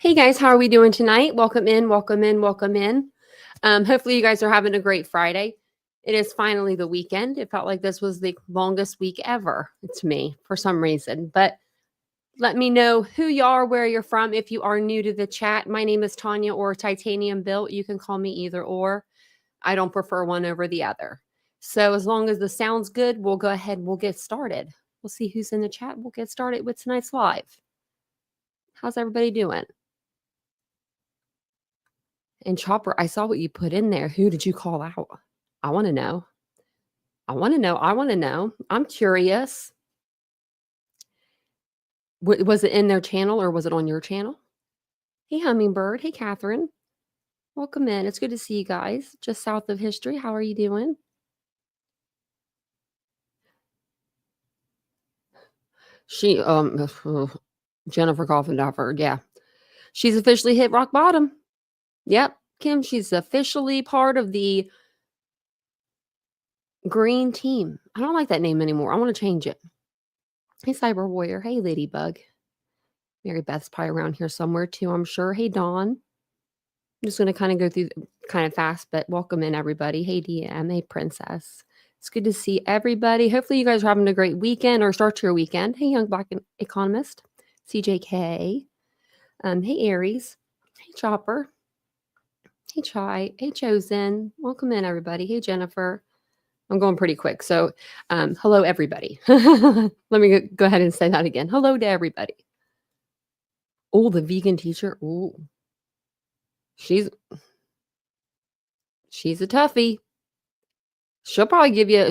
Hey guys, how are we doing tonight? Welcome in, welcome in, welcome in. Hopefully you guys are having a great Friday. It is finally the weekend. It felt like this was the longest week ever to me for some reason. But let me know who you are, where you're from. If you are new to the chat, my name is Tanya or TitaniumBuilt. You can call me either or. I don't prefer one over the other. So as long as the sound's good, we'll go ahead and we'll get started. We'll see who's in the chat. We'll get started with tonight's live. How's everybody doing? And Chopper, I saw what you put in there. Who did you call out? I want to know. I want to know. I want to know. I'm curious. Was it in their channel or was it on your channel? Hey, Hummingbird. Hey, Catherine. Welcome in. It's good to see you guys. Just south of history. How are you doing? She, Jennifer Coffindaffer. Yeah. She's officially hit rock bottom. Yep. Kim, she's officially part of the green team. I don't like that name anymore. I want to change it. Hey, Cyber Warrior. Hey, Ladybug. Mary Beth's probably around here somewhere too, I'm sure. Hey, Dawn. I'm just going to kind of go through kind of fast, but welcome in, everybody. Hey, DM. Hey, Princess. It's good to see everybody. Hopefully you guys are having a great weekend or start to your weekend. Hey, Young Black Economist. CJK. Hey, Aries. Hey, Chopper. Hey, Chai. Hey, Chosen. Welcome in, everybody. Hey, Jennifer. I'm going pretty quick. So, hello, everybody. Let me go ahead and say that again. Hello to everybody. Oh, the vegan teacher. Oh, she's a toughie. She'll probably give you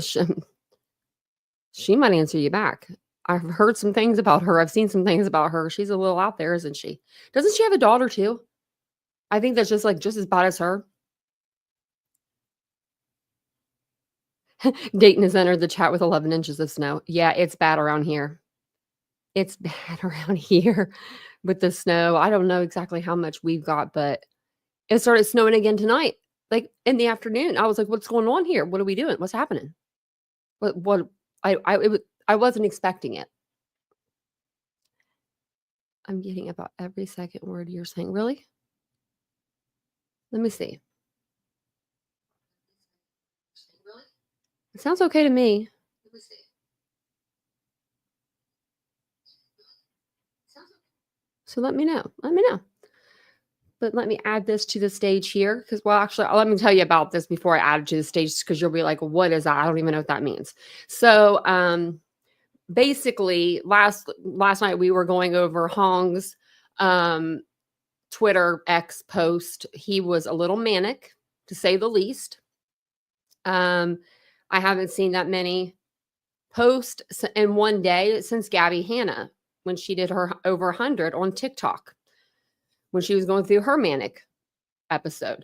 she might answer you back. I've heard some things about her. I've seen some things about her. She's a little out there, isn't she? Doesn't she have a daughter too? I think that's just as bad as her. Dayton has entered the chat with 11 inches of snow. Yeah, it's bad around here. It's bad around here with the snow. I don't know exactly how much we've got, but it started snowing again tonight, like in the afternoon. I was like, what's going on here? What are we doing? What's happening? What I wasn't expecting it. I'm getting about every second word you're saying. Really? Let me see. It sounds okay to me. Let me see. So let me know. Let me know. But let me add this to the stage here because, well, actually, let me tell you about this before I add it to the stage because you'll be like, what is that? I don't even know what that means. So basically, last night we were going over Hong's Twitter X post. He was a little manic, to say the least. I haven't seen that many posts in one day since Gabby Hanna when she did her over 100 on TikTok when she was going through her manic episode.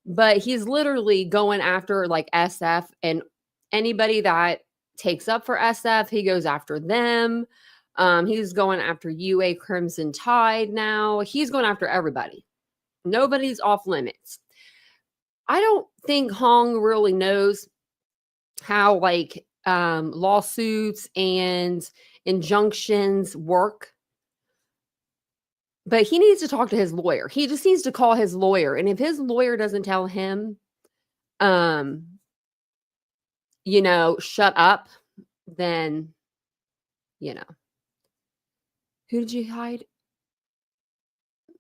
But he's literally going after like SF and anybody that takes up for SF, he goes after them. He's going after UA Crimson Tide now. He's going after everybody. Nobody's off limits. I don't think Hong really knows how like lawsuits and injunctions work. But he needs to talk to his lawyer. He just needs to call his lawyer. And if his lawyer doesn't tell him, shut up, then, who did you hide?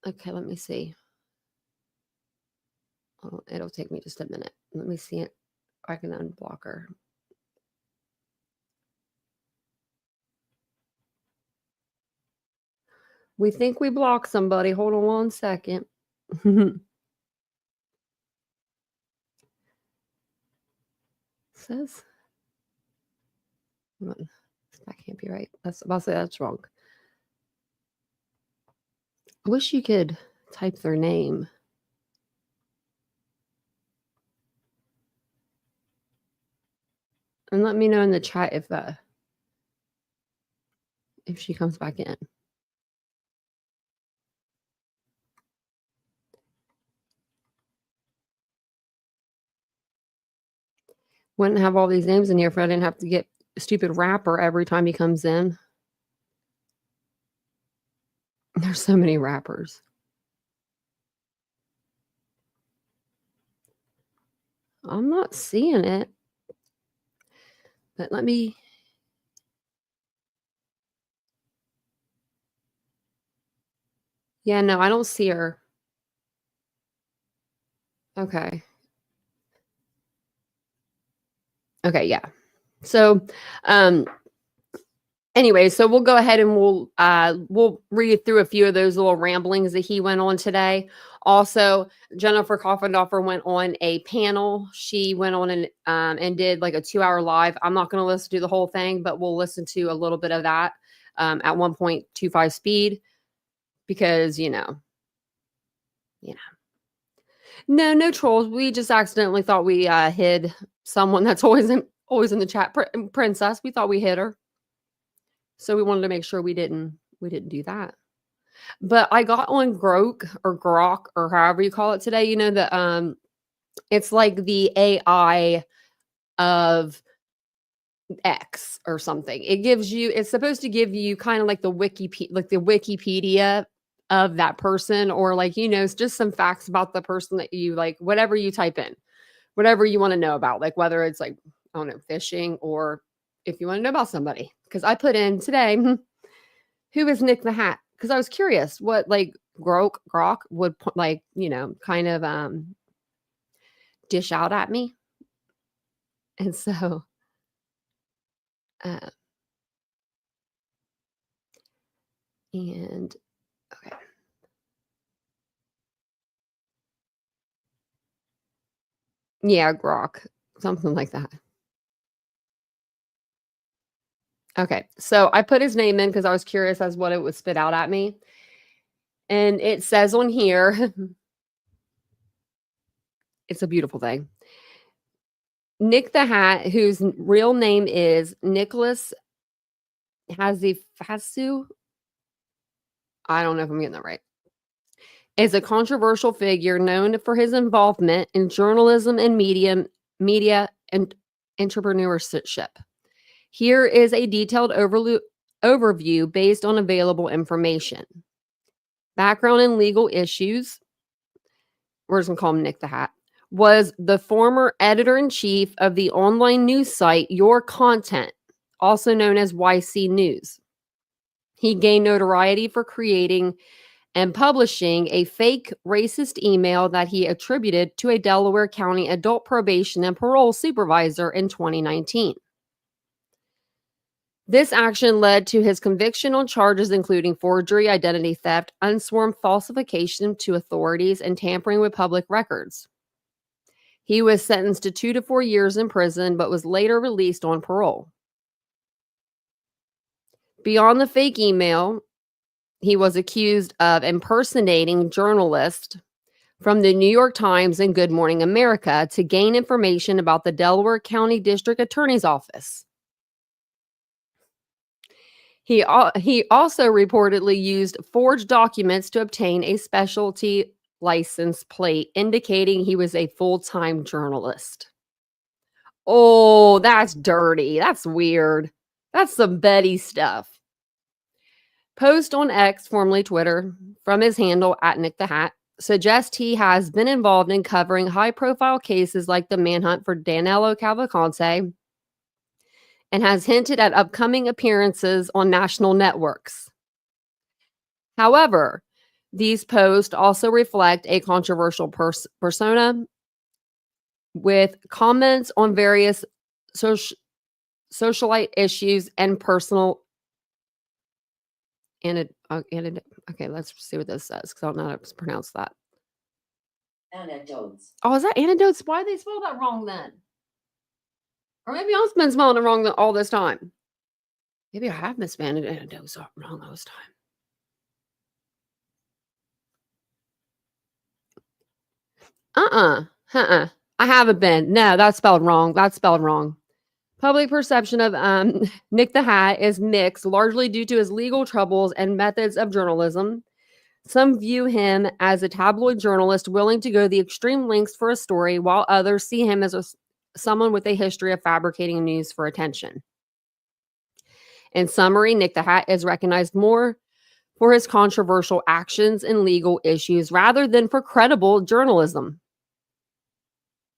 Okay, let me see. Oh, it'll take me just a minute. Let me see it. I can unblock her. We think we blocked somebody. Hold on 1 second. Says, that can't be right. I'll say that's wrong. I wish you could type their name. And let me know in the chat if she comes back in. Wouldn't have all these names in here if I didn't have to get a stupid rapper every time he comes in. There's so many rappers. I'm not seeing it. But let me. Yeah, no, I don't see her. Okay. Okay, yeah. So, um, anyway, so we'll go ahead and we'll read through a few of those little ramblings that he went on today. Also, Jennifer Coffindaffer went on a panel. She went on and did like a 2-hour live. I'm not going to listen to the whole thing, but we'll listen to a little bit of that at 1.25 speed because no trolls. We just accidentally thought we hid someone that's always in the chat. Princess, we thought we hid her. So we wanted to make sure we didn't do that. But I got on Grok or however you call it today. You know the it's like the AI of X or something. It's supposed to give you kind of like the Wikipedia of that person, or like it's just some facts about the person that you like, whatever you type in, whatever you want to know about, like whether it's like, I don't know, fishing, or if you want to know about somebody. Because I put in today, who is Nick the Hat? Because I was curious what like Grok would like, kind of dish out at me. And so and okay. Yeah, Grok, something like that. Okay, so I put his name in because I was curious as what it would spit out at me. And it says on here, it's a beautiful thing. Nick the Hat, whose real name is Nicholas Hazifasu, I don't know if I'm getting that right, is a controversial figure known for his involvement in journalism and media and entrepreneurship. Here is a detailed overview based on available information. Background and legal issues. We're just going to call him Nick the Hat. Was the former editor-in-chief of the online news site Your Content, also known as YC News. He gained notoriety for creating and publishing a fake racist email that he attributed to a Delaware County adult probation and parole supervisor in 2019. This action led to his conviction on charges including forgery, identity theft, unsworn falsification to authorities, and tampering with public records. He was sentenced to 2 to 4 years in prison, but was later released on parole. Beyond the fake email, he was accused of impersonating journalists from the New York Times and Good Morning America to gain information about the Delaware County District Attorney's Office. He also reportedly used forged documents to obtain a specialty license plate indicating he was a full-time journalist. Oh, that's dirty. That's weird. That's some Betty stuff. Post on X, formerly Twitter, from his handle @Nick the Hat, suggests he has been involved in covering high-profile cases like the manhunt for Danilo Cavalcante and has hinted at upcoming appearances on national networks. However, these posts also reflect a controversial persona with comments on various socialite issues and personal okay, let's see what this says because I don't know how to pronounce that. Anecdotes. Oh, is that anecdotes? Why did they spell that wrong then? Or maybe I've been spelling it wrong all this time. Maybe I have been spelling anecdotes wrong all this time. I haven't been. No, that's spelled wrong. Public perception of Nick the Hat is mixed, largely due to his legal troubles and methods of journalism. Some view him as a tabloid journalist willing to go the extreme lengths for a story, while others see him as someone with a history of fabricating news for attention. In summary, Nick the Hat is recognized more for his controversial actions and legal issues rather than for credible journalism.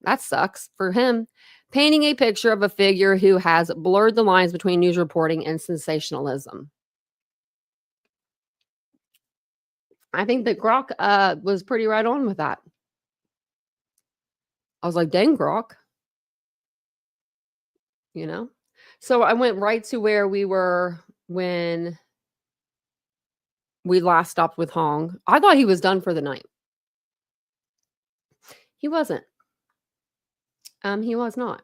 That sucks for him. Painting a picture of a figure who has blurred the lines between news reporting and sensationalism. I think that Grok was pretty right on with that. I was like, dang, Grok, you know? So I went right to where we were when we last stopped with Hong. I thought he was done for the night. He wasn't. He was not.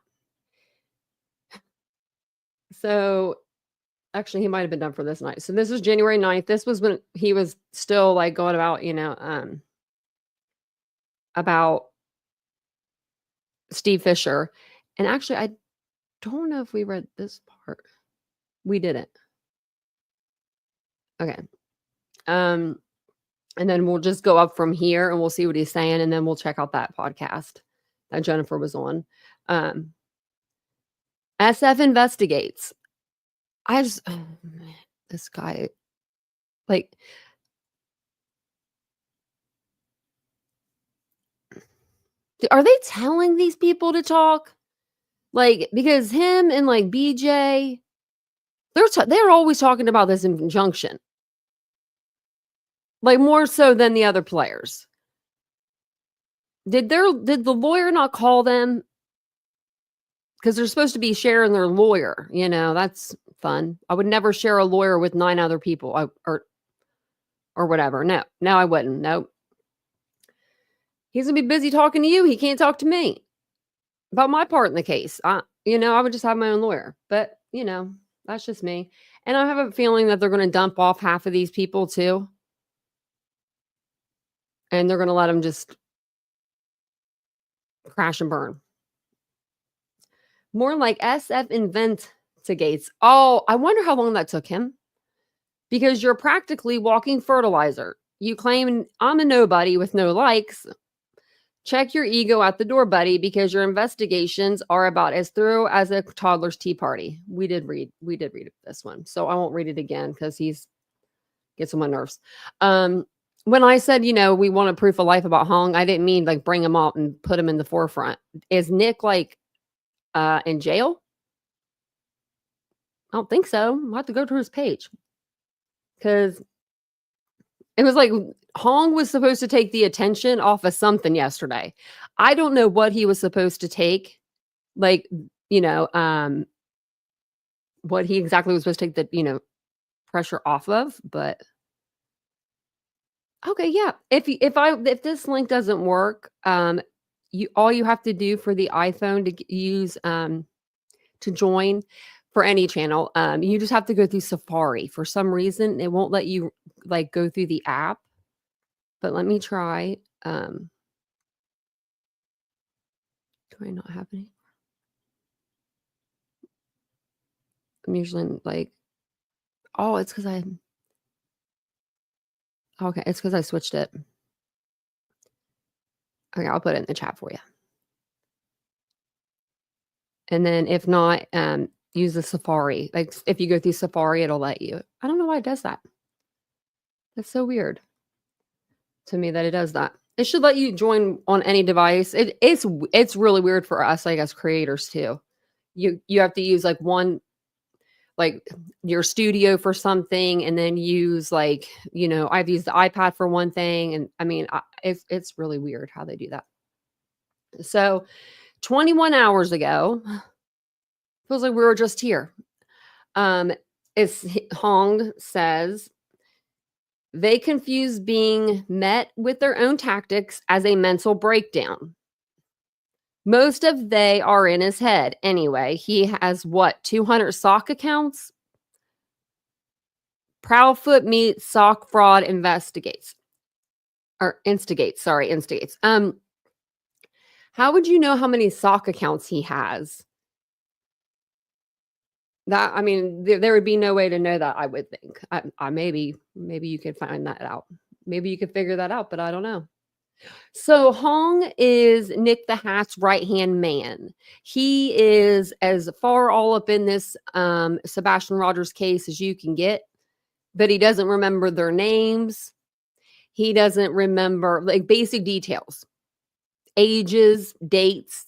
So actually, he might have been done for this night. So this was January 9th. This was when he was still like going about, about Steve Fisher. And actually, I don't know if we read this part. We didn't. Okay. And then we'll just go up from here and we'll see what he's saying. And then we'll check out that podcast that Jennifer was on. SF investigates. This guy, like, are they telling these people to talk? Like, because him and like BJ, they're always talking about this injunction. Like more so than the other players. Did the lawyer not call them? Because they're supposed to be sharing their lawyer. That's fun. I would never share a lawyer with 9 other people or whatever. No, I wouldn't. Nope. He's gonna be busy talking to you. He can't talk to me about my part in the case. I would just have my own lawyer. But that's just me. And I have a feeling that they're going to dump off half of these people too. And they're going to let them just crash and burn. More like SF investigates. Oh, I wonder how long that took him. Because you're practically walking fertilizer. You claim I'm a nobody with no likes. Check your ego at the door, buddy, because your investigations are about as thorough as a toddler's tea party. We did read this one, so I won't read it again because gets on my nerves. When I said, we want a proof of life about Hong, I didn't mean like bring him up and put him in the forefront. Is Nick like in jail? I don't think so. I'll have to go to his page because it was like Hong was supposed to take the attention off of something yesterday. I don't know what he was supposed to take, like, what he exactly was supposed to take the, pressure off of, but okay, yeah. If this link doesn't work, all you have to do for the iPhone to use to join for any channel, you just have to go through Safari. For some reason, it won't let you like go through the app. But let me try. Do I not have any? I'm usually like, oh, it's because it's because I switched it. Okay, I'll put it in the chat for you. And then if not, use the Safari. Like if you go through Safari, it'll let you. I don't know why it does that. That's so weird to me that it does that. It should let you join on any device. It's really weird for us, like as creators too. You have to use like one, like your studio for something, and then use like I've used the iPad for one thing, and I mean it's really weird how they do that. So 21 hours ago, feels like we were just here. Hong says they confuse being met with their own tactics as a mental breakdown. Most of they are in his head. Anyway, he has 200 sock accounts? Proudfoot meets sock fraud instigates. How would you know how many sock accounts he has? That, I mean, there would be no way to know that, I would think. Maybe you could find that out. Maybe you could figure that out, but I don't know. So Hong is Nick the Hat's right-hand man. He is as far all up in this Sebastian Rogers case as you can get, but he doesn't remember their names. He doesn't remember like basic details. ages, dates,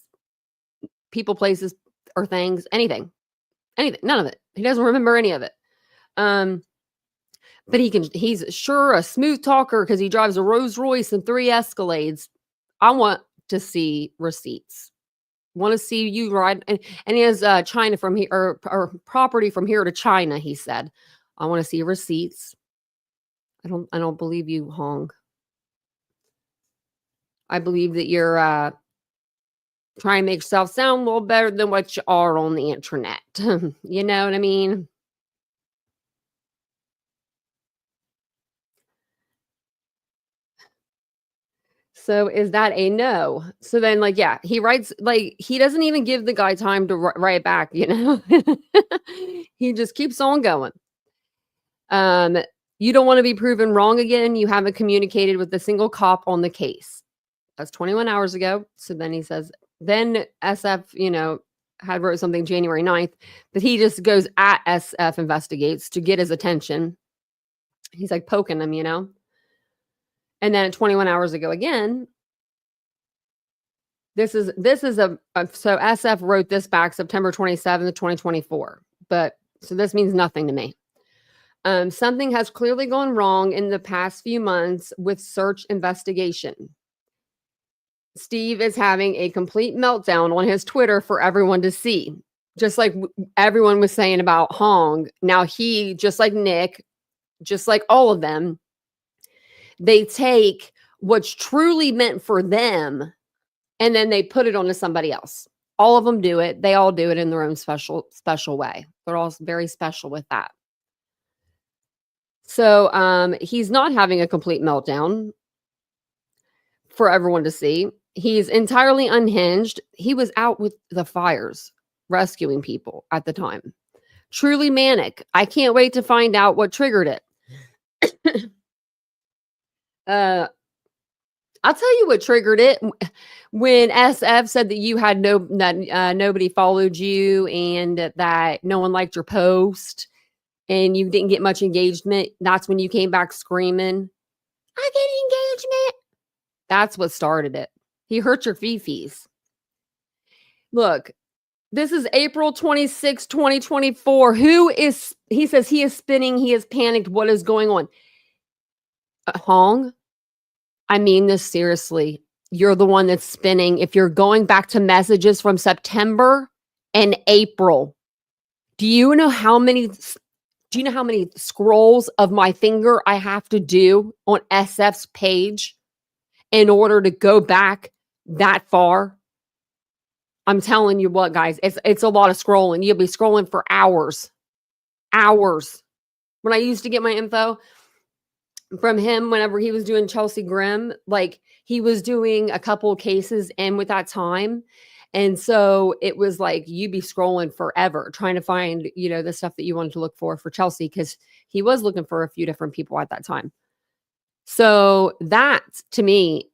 people, places, or things, anything, none of it. He doesn't remember any of it. But he's sure a smooth talker because he drives a Rolls Royce and 3 Escalades. I want to see receipts. Want to see you ride. And he has China from here, or property from here to China, he said. I want to see receipts. I don't believe you, Hong. I believe that you're trying to make yourself sound a little better than what you are on the internet. You know what I mean? So is that a no? So then, like, yeah, he writes, like, he doesn't even give the guy time to write back, you know? He just keeps on going. You don't want to be proven wrong again. You haven't communicated with a single cop on the case. That's 21 hours ago. So then he says, then SF, had wrote something January 9th, but he just goes at SF Investigates to get his attention. He's like poking him. And then 21 hours ago again, this is so SF wrote this back September 27th, 2024. But so this means nothing to me. Something has clearly gone wrong in the past few months with search investigation. Steve is having a complete meltdown on his Twitter for everyone to see. Just like everyone was saying about Hong. Now he, just like Nick, just like all of them, they take what's truly meant for them and then they put it onto somebody else. All of them do it. They all do it in their own special way. They're all very special with that. So he's not having a complete meltdown for everyone to see. He's entirely unhinged. He was out with the fires, rescuing people at the time. Truly manic. I can't wait to find out what triggered it. I'll tell you what triggered it. When SF said that you had nobody followed you and that no one liked your post and you didn't get much engagement. That's when you came back screaming, I get engagement. That's what started it. He hurt your fifis. Look, this is April 26, 2024. He says he is spinning. He is panicked. What is going on? Hong, I mean this seriously. You're the one that's spinning. If you're going back to messages from September and April, do you know how many scrolls of my finger I have to do on SF's page in order to go back that far? I'm telling you what, guys, it's a lot of scrolling. You'll be scrolling for hours. When I used to get my info from him, whenever he was doing Chelsea Grimm, like he was doing a couple of cases in with that time. And so it was like, you'd be scrolling forever trying to find, the stuff that you wanted to look for Chelsea, because he was looking for a few different people at that time. So that to me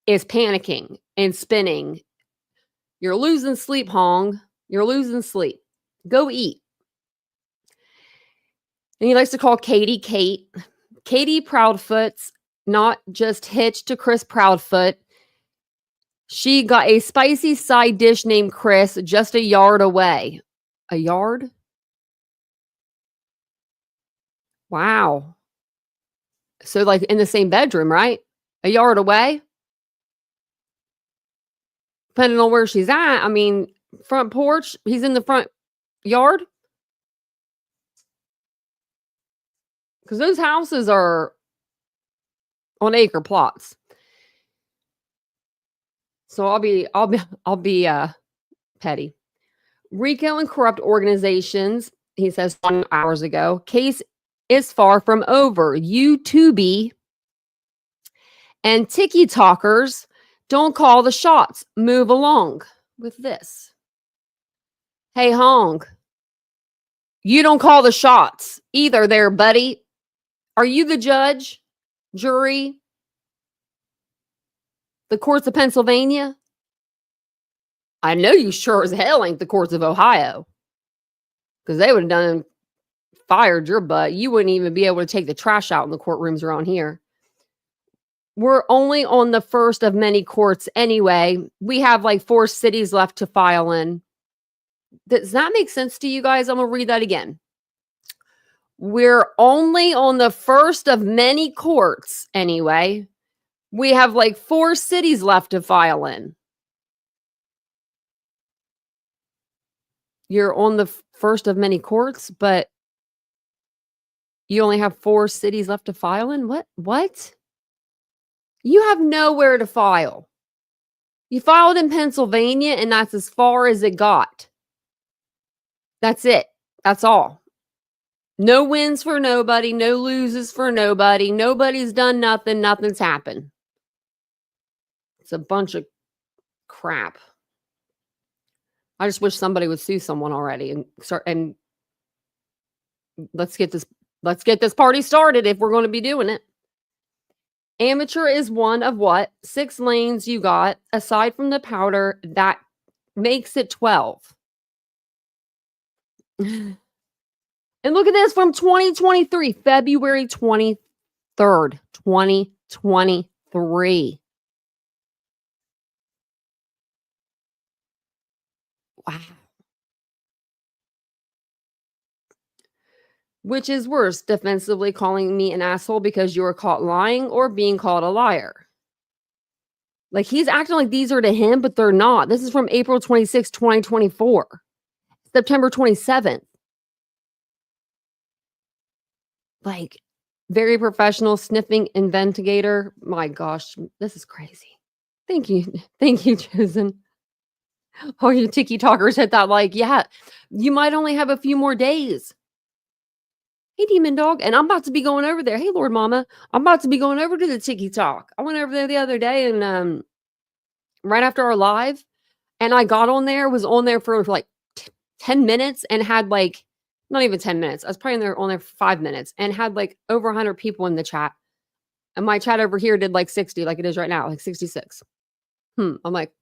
is panicking and spinning. You're losing sleep, Hong. You're losing sleep. Go eat. And he likes to call Katie Kate. Katie Proudfoot's not just hitched to Chris Proudfoot. She got a spicy side dish named Chris just a yard away. A yard? Wow. So like in the same bedroom, right? A yard away? Depending on where she's at. I mean, front porch. He's in the front yard. Because those houses are on acre plots. So I'll be petty. RICO and corrupt organizations, he says 20 hours ago. Case is far from over. YouTube and TikTokers don't call the shots. Move along with this. Hey, Hong, you don't call the shots either there, buddy. Are you the judge, jury, the courts of Pennsylvania? I know you sure as hell ain't the courts of Ohio, because they would have fired your butt. You wouldn't even be able to take the trash out in the courtrooms around here. We're only on the first of many courts anyway. We have like 4 cities left to file in. Does that make sense to you guys? I'm going to read that again. We're only on the first of many courts anyway. We have like 4 cities left to file in. You're on the first of many courts, but you only have 4 cities left to file in? What? You have nowhere to file. You filed in Pennsylvania, and that's as far as it got. That's it. That's all. No wins for nobody. No loses for nobody. Nobody's done nothing. Nothing's happened. It's a bunch of crap. I just wish somebody would sue someone already and start, and let's get this party started if we're going to be doing it. Amateur is one of what? 6 lanes you got, aside from the powder, that makes it 12. And look at this from 2023, February 23rd, 2023. Wow. Which is worse, defensively calling me an asshole because you were caught lying or being called a liar? Like, he's acting like these are to him, but they're not. This is from April 26, 2024. September 27th. Like, very professional sniffing investigator. My gosh, this is crazy. Thank you. Thank you, Chosen. Oh, you tiki talkers hit that like, yeah, you might only have a few more days. Hey, Demon Dog. And I'm about to be going over there. Hey, Lord Mama. I'm about to be going over to the Tiki Talk. I went over there the other day and right after our live, and I got on there, was on there for like 10 minutes and had like, not even 10 minutes. I was probably on there for 5 minutes and had like over 100 people in the chat. And my chat over here did like 60, like it is right now, like 66. I'm like,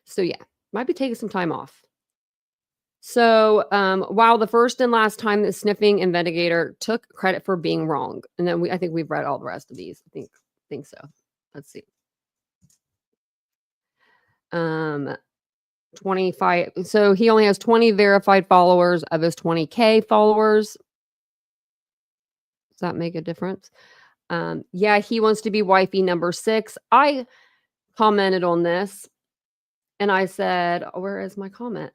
So yeah, might be taking some time off. So while the first and last time the sniffing investigator took credit for being wrong, and then I think we've read all the rest of these. I think so. Let's see. 25. So he only has 20 verified followers of his 20K followers. Does that make a difference? Yeah, he wants to be wifey number 6. I commented on this and I said, where is my comment?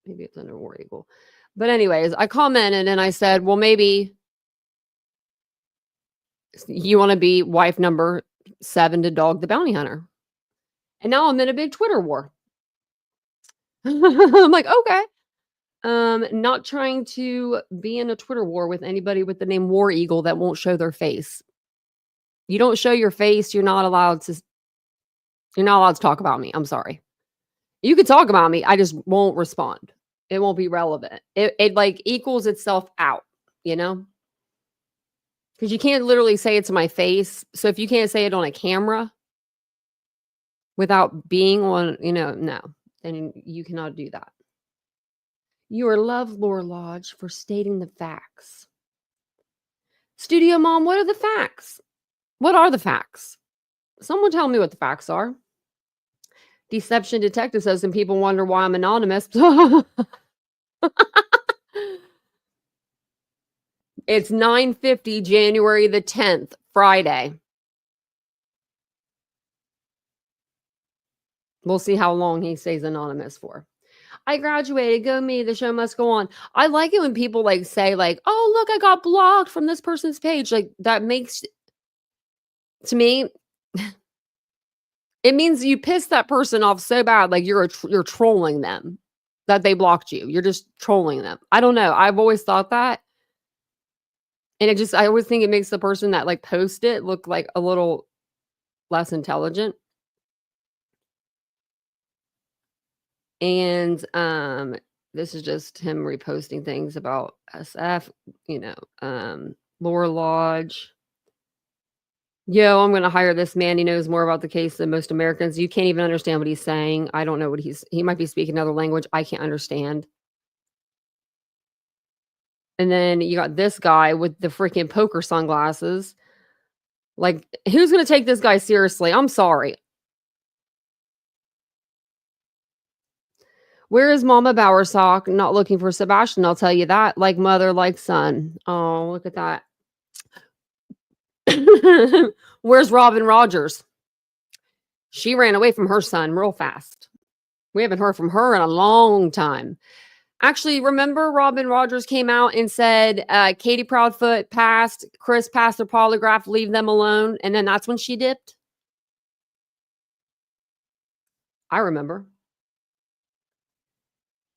Maybe it's under War Eagle. But anyways, I commented and I said, well, maybe you want to be wife number 7 to Dog the Bounty Hunter. And now I'm in a big Twitter war. I'm like, okay. Not trying to be in a Twitter war with anybody with the name War Eagle that won't show their face. You don't show your face, you're not allowed to talk about me. I'm sorry. You could talk about me, I just won't respond. It won't be relevant. It like equals itself out, you know? Because you can't literally say it to my face. So if you can't say it on a camera without being on, no, then you cannot do that. You are loved, Lore Lodge, for stating the facts. Studio Mom, what are the facts? What are the facts? Someone tell me what the facts are. Deception Detective says, and people wonder why I'm anonymous. It's 9:50, January the 10th, Friday. We'll see how long he stays anonymous for. I graduated. Go me. The show must go on. I like it when people like say like, oh, look, I got blocked from this person's page. Like that makes, to me, it means you pissed that person off so bad. Like you're trolling them that they blocked you. You're just trolling them. I don't know. I've always thought that. And I always think it makes the person that like post it look like a little less intelligent. And this is just him reposting things about SF, Lore Lodge. Yo, I'm going to hire this man. He knows more about the case than most Americans. You can't even understand what he's saying. I don't know what he might be speaking another language I can't understand. And then you got this guy with the freaking poker sunglasses. Like, who's gonna take this guy seriously? I'm sorry. Where is Mama Bowersock? Not looking for Sebastian, I'll tell you that. Like mother, like son. Oh, look at that. Where's Robin Rogers? She ran away from her son real fast. We haven't heard from her in a long time. Actually, remember Robin Rogers came out and said, Katie Proudfoot passed, Chris passed their polygraph, leave them alone. And then that's when she dipped. I remember.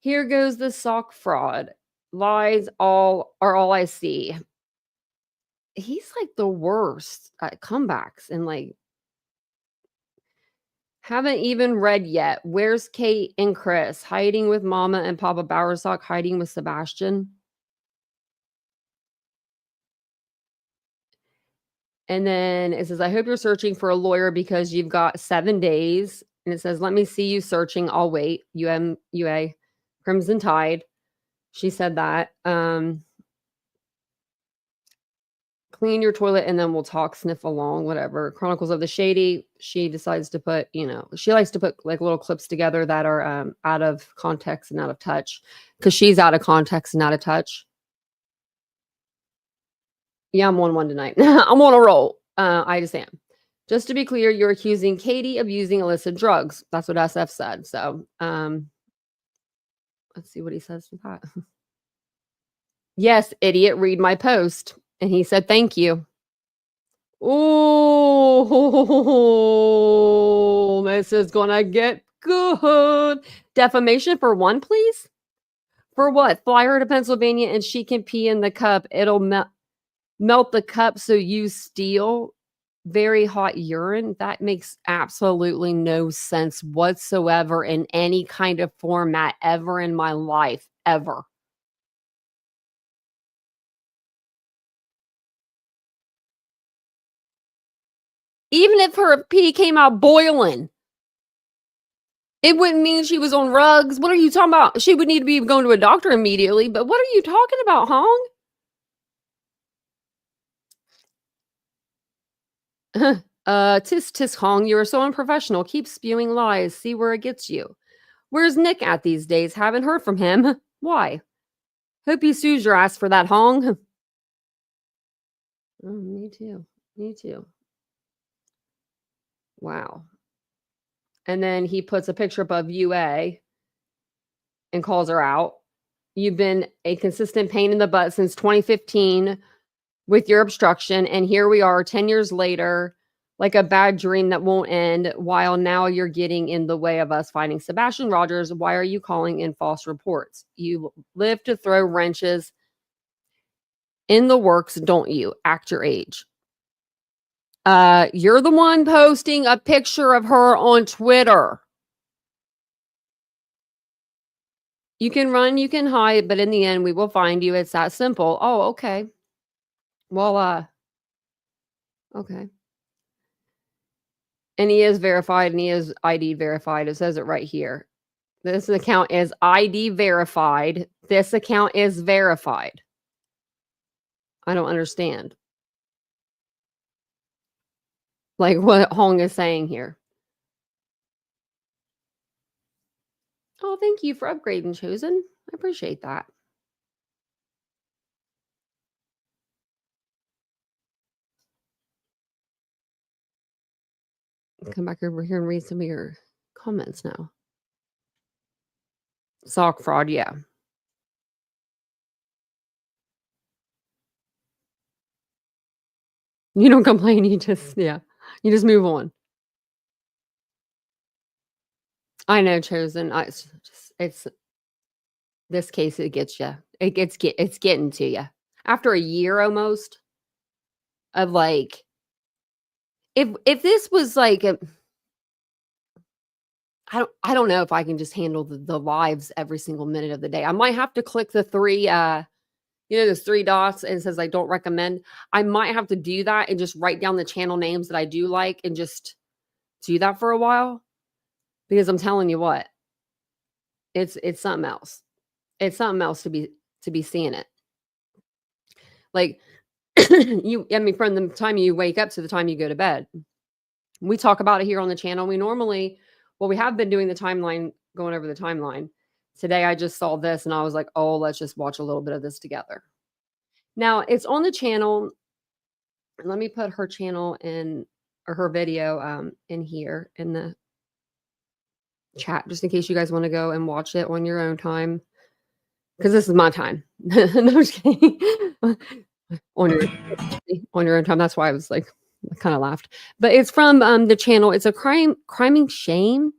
Here goes the sock fraud. Lies are all I see. He's like the worst at comebacks and like haven't even read yet. Where's Kate and Chris? Hiding with Mama and Papa Bowersock, hiding with Sebastian. And then it says, I hope you're searching for a lawyer because you've got 7 days. And it says, let me see you searching. I'll wait. UA, Crimson Tide. She said that. Clean your toilet and then we'll talk, sniff along, whatever. Chronicles of the Shady. She decides to put, she likes to put like little clips together that are out of context and out of touch because she's out of context and out of touch. Yeah, I'm on one tonight. I'm on a roll. I just am. Just to be clear, you're accusing Katie of using illicit drugs. That's what SF said. So let's see what he says to that. Yes, idiot, read my post. And he said, thank you. Oh, this is gonna get good. Defamation for one, please? For what? Fly her to Pennsylvania and she can pee in the cup. It'll melt the cup so you steal very hot urine. That makes absolutely no sense whatsoever in any kind of format ever in my life, ever. Even if her pee came out boiling, it wouldn't mean she was on rugs. What are you talking about? She would need to be going to a doctor immediately. But what are you talking about, Hong? Tis Hong, you are so unprofessional. Keep spewing lies. See where it gets you. Where's Nick at these days? Haven't heard from him. Why? Hope he sues your ass for that, Hong. Oh, me too. Me too. Wow. And then he puts a picture up of UA and calls her out. You've been a consistent pain in the butt since 2015 with your obstruction. And here we are 10 years later, like a bad dream that won't end, while now you're getting in the way of us finding Sebastian Rogers. Why are you calling in false reports? You live to throw wrenches in the works, don't you? Act your age. You're the one posting a picture of her on Twitter. You can run, you can hide, but in the end, we will find you. It's that simple. Oh, okay. Well, okay. And he is verified and he is ID verified. It says it right here. This account is ID verified. This account is verified. I don't understand. Like what Hong is saying here. Oh, thank you for upgrading, Chosen. I appreciate that. Come back over here and read some of your comments now. Sock fraud, yeah. You don't complain, you just you just move on. I know, Chosen. It's this case, it gets you. It's getting to you. After a year almost of like, if this was like I don't know if I can just handle the lives every single minute of the day. I might have to click the 3 there's 3 dots and it says I don't recommend. I might have to do that and just write down the channel names that I do like and just do that for a while. Because I'm telling you what, it's something else. It's something else to be seeing it. Like, I mean, from the time you wake up to the time you go to bed. We talk about it here on the channel. We have been doing the timeline, going over the timeline. Today, I just saw this and I was like, oh, let's just watch a little bit of this together. Now, it's on the channel. Let me put her channel or her video in here in the chat, just in case you guys want to go and watch it on your own time. Because this is my time. No, I'm just kidding. on your own time. That's why I was like, I kind of laughed. But it's from the channel. It's a criming shame.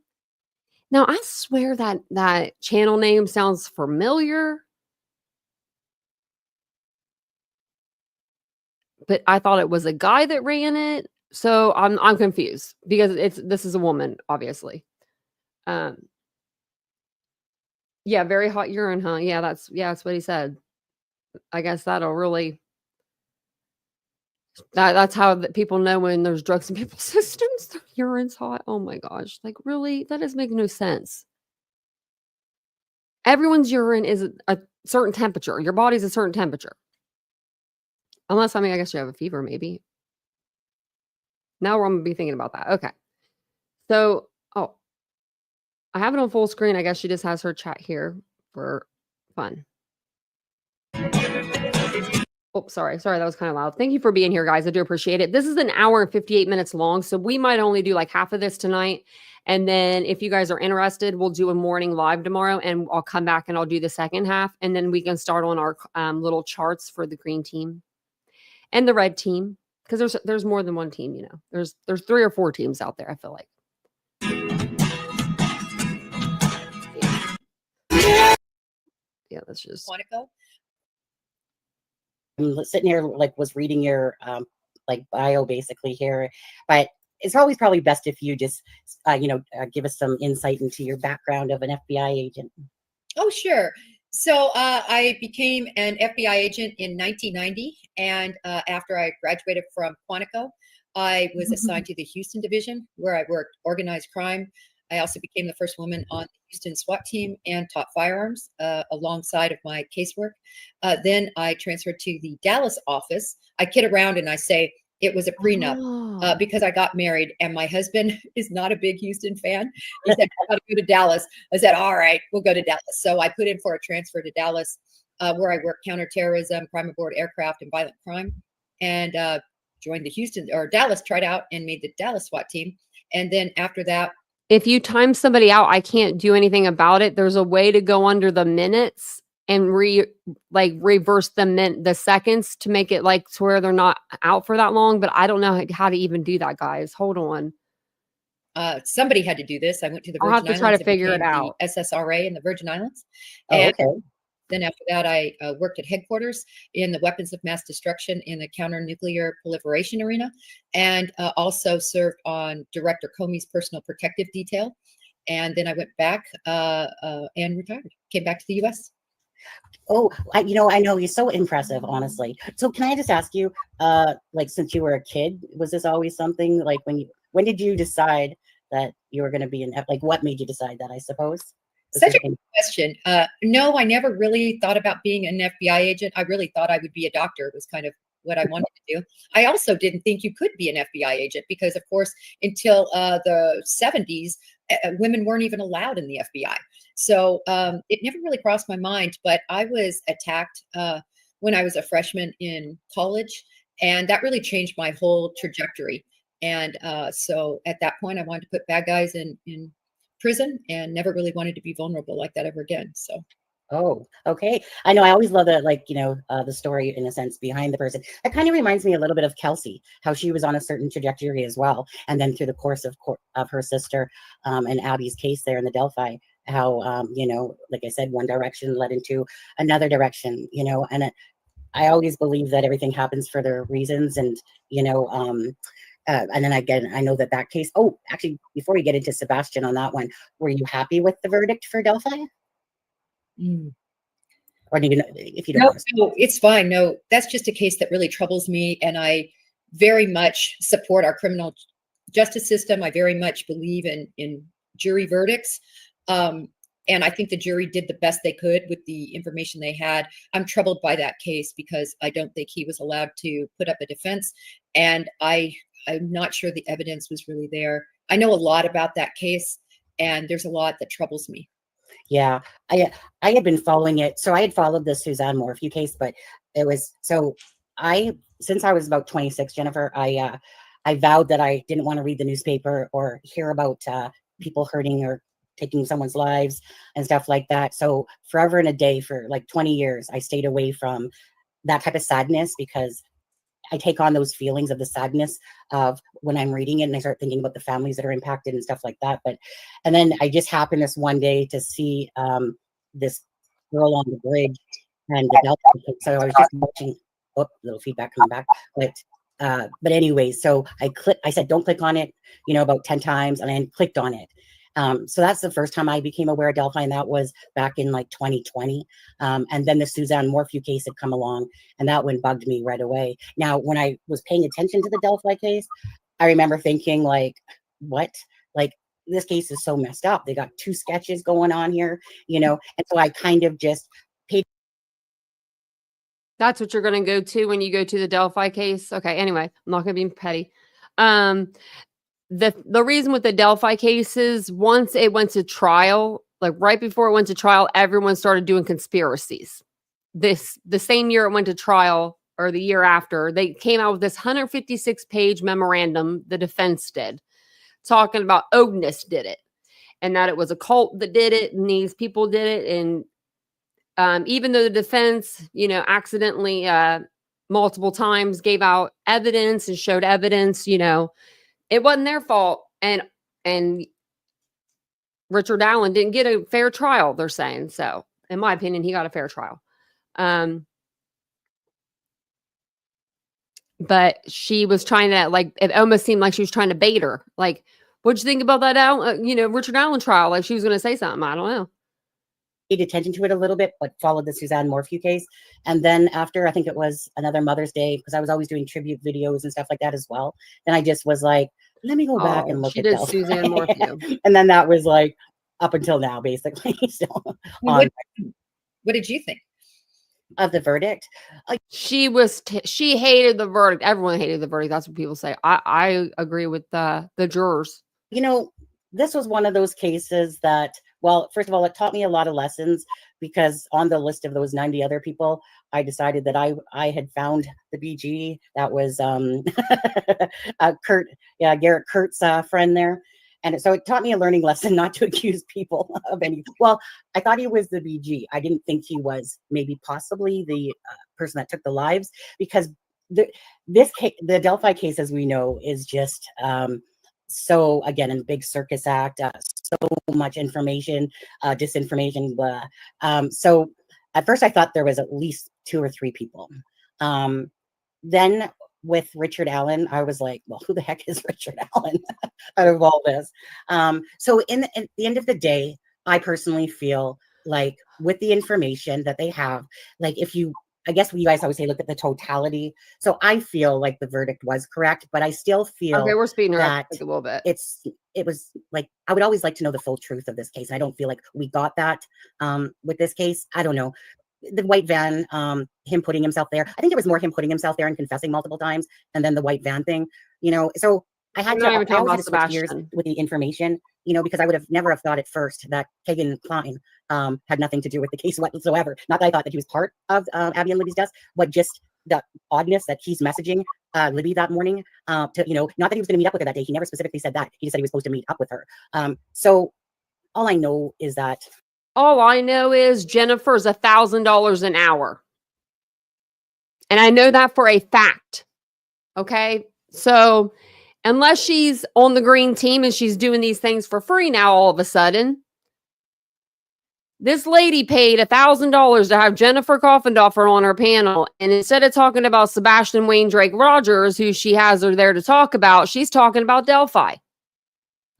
Now I swear that channel name sounds familiar, but I thought it was a guy that ran it. So I'm confused because this is a woman, obviously. Yeah, very hot urine, huh? Yeah, that's what he said. I guess that'll really that's how people know when there's drugs in people's systems. Their urine's hot. Oh my gosh. Like, really? That doesn't make no sense. Everyone's urine is a certain temperature. Your body's a certain temperature. Unless, I mean, I guess you have a fever, maybe. Now I'm gonna be thinking about that. Okay. So, oh, I have it on full screen. I guess she just has her chat here for fun. Oh, sorry. That was kind of loud. Thank you for being here, guys. I do appreciate it. This is an hour and 58 minutes long, so we might only do like half of this tonight. And then if you guys are interested, we'll do a morning live tomorrow, and I'll come back and I'll do the second half, and then we can start on our little charts for the green team and the red team, because there's more than one team. You know, there's 3 or 4 teams out there, I feel like. Yeah, that's just Quantico. I'm sitting here, like, was reading your like bio basically here, but it's always probably best if you just give us some insight into your background of an FBI agent. Oh, sure. So I became an FBI agent in 1990, and after I graduated from Quantico, I was assigned to the Houston division, where I worked organized crime. I also became the first woman on the Houston SWAT team and taught firearms alongside of my casework. Then I transferred to the Dallas office. I kid around and I say it was a prenup because I got married, and my husband is not a big Houston fan. He said, "I got to go to Dallas." I said, "All right, we'll go to Dallas." So I put in for a transfer to Dallas, where I work counterterrorism, crime aboard aircraft, and violent crime, and joined the Houston or Dallas, tried out and made the Dallas SWAT team. And then after that, if you time somebody out, I can't do anything about it. There's a way to go under the minutes and reverse the seconds to make it like to where they're not out for that long. But I don't know how to even do that, guys. Hold on. Somebody had to do this. I went to the Virgin I'll have to try to figure it out. The SSRA in the Virgin Islands. Oh, okay. Then after that, I worked at headquarters in the weapons of mass destruction in the counter-nuclear proliferation arena, and also served on Director Comey's personal protective detail. And then I went back and retired, came back to the U.S. Oh, I know he's so impressive, honestly. So can I just ask you, like, since you were a kid, was this always something, like, when did you decide that you were going to be like, what made you decide that, I suppose? Such a good question. No, I never really thought about being an FBI agent. I really thought I would be a doctor. It was kind of what I wanted to do. I also didn't think you could be an FBI agent because, of course, until the 70s, women weren't even allowed in the FBI. So it never really crossed my mind. But I was attacked when I was a freshman in college, and that really changed my whole trajectory. And so at that point, I wanted to put bad guys in prison, and never really wanted to be vulnerable like that ever again. So. Oh, okay. I know. I always love that, like, the story, in a sense, behind the person. That kind of reminds me a little bit of Kelsey, how she was on a certain trajectory as well. And then through the course of her sister and Abby's case there in the Delphi, how, like I said, one direction led into another direction, and I always believe that everything happens for their reasons. And, and then again, I know that case. Oh, actually, before we get into Sebastian on that one, were you happy with the verdict for Delphi? Or do if you don't? No, it's fine. No, that's just a case that really troubles me, and I very much support our criminal justice system. I very much believe in jury verdicts. And I think the jury did the best they could with the information they had. I'm troubled by that case because I don't think he was allowed to put up a defense. And I'm not sure the evidence was really there. I know a lot about that case, and there's a lot that troubles me. Yeah, I had been following it. So I had followed the Suzanne Morphew case, but it was so since I was about 26, Jennifer, I vowed that I didn't want to read the newspaper or hear about people hurting or taking someone's lives and stuff like that. So forever and a day for like 20 years, I stayed away from that type of sadness because I take on those feelings of the sadness of when I'm reading it, and I start thinking about the families that are impacted and stuff like that. And then I just happened this one day to see this girl on the bridge, and so I was just watching. Oh, little feedback coming back, but anyway, so I said, don't click on it, about 10 times, and then clicked on it. So that's the first time I became aware of Delphi, and that was back in like 2020. And then the Suzanne Morphew case had come along, and that one bugged me right away. Now, when I was paying attention to the Delphi case, I remember thinking like, what? Like, this case is so messed up. They got 2 sketches going on here, and so I kind of just paid. That's what you're going to go to when you go to the Delphi case. Okay. Anyway, I'm not going to be petty. The reason with the Delphi cases, once it went to trial, like right before it went to trial, everyone started doing conspiracies. The same year it went to trial, or the year after, they came out with this 156-page memorandum, the defense did, talking about Ognus did it, and that it was a cult that did it, and these people did it. And even though the defense, accidentally multiple times gave out evidence and showed evidence, it wasn't their fault. And Richard Allen didn't get a fair trial, they're saying. So in my opinion, he got a fair trial. But she was trying to, it almost seemed like she was trying to bait her. Like, what'd you think about that, Richard Allen trial? Like, she was going to say something. I don't know. Paid attention to it a little bit, but followed the Suzanne Morphew case. And then after, I think it was another Mother's Day, because I was always doing tribute videos and stuff like that as well. Then I just was like, let me go back and look she at did Delphi. Suzanne Morphew. And then that was like up until now, basically. So, What did you think of the verdict? She hated the verdict. Everyone hated the verdict. That's what people say. I agree with the jurors. This was one of those cases that, well, first of all, it taught me a lot of lessons, because on the list of those 90 other people, I decided that I had found the BG. That was Garrett Kurt's friend there. And so it taught me a learning lesson not to accuse people of any. Well, I thought he was the BG. I didn't think he was possibly the person that took the lives, because the Delphi case, as we know, is just so, again, a big circus act, so much information, disinformation, blah. So at first I thought there was at least 2 or 3 people. Then with Richard Allen, I was like, well, who the heck is Richard Allen out of all this? So at the end of the day, I personally feel like with the information that they have, like I guess you guys always say, look at the totality. So I feel like the verdict was correct, but I still feel okay, we're speeding her up that a little bit. It was like, I would always like to know the full truth of this case. I don't feel like we got that with this case. I don't know. The white van, him putting himself there. I think it was more him putting himself there and confessing multiple times, and then the white van thing, so I had to, I always had to switch gears with the information, because I would have never have thought at first that Kagan Klein had nothing to do with the case whatsoever. Not that I thought that he was part of Abby and Libby's death, but just the oddness that he's messaging Libby that morning not that he was going to meet up with her that day. He never specifically said that. He just said he was supposed to meet up with her. So all I know is Jennifer's $1,000 an hour. And I know that for a fact. Okay. So unless she's on the green team and she's doing these things for free now, all of a sudden, this lady paid $1,000 to have Jennifer Coffindaffer on her panel. And instead of talking about Sebastian Rogers, who she has her there to talk about, she's talking about Delphi.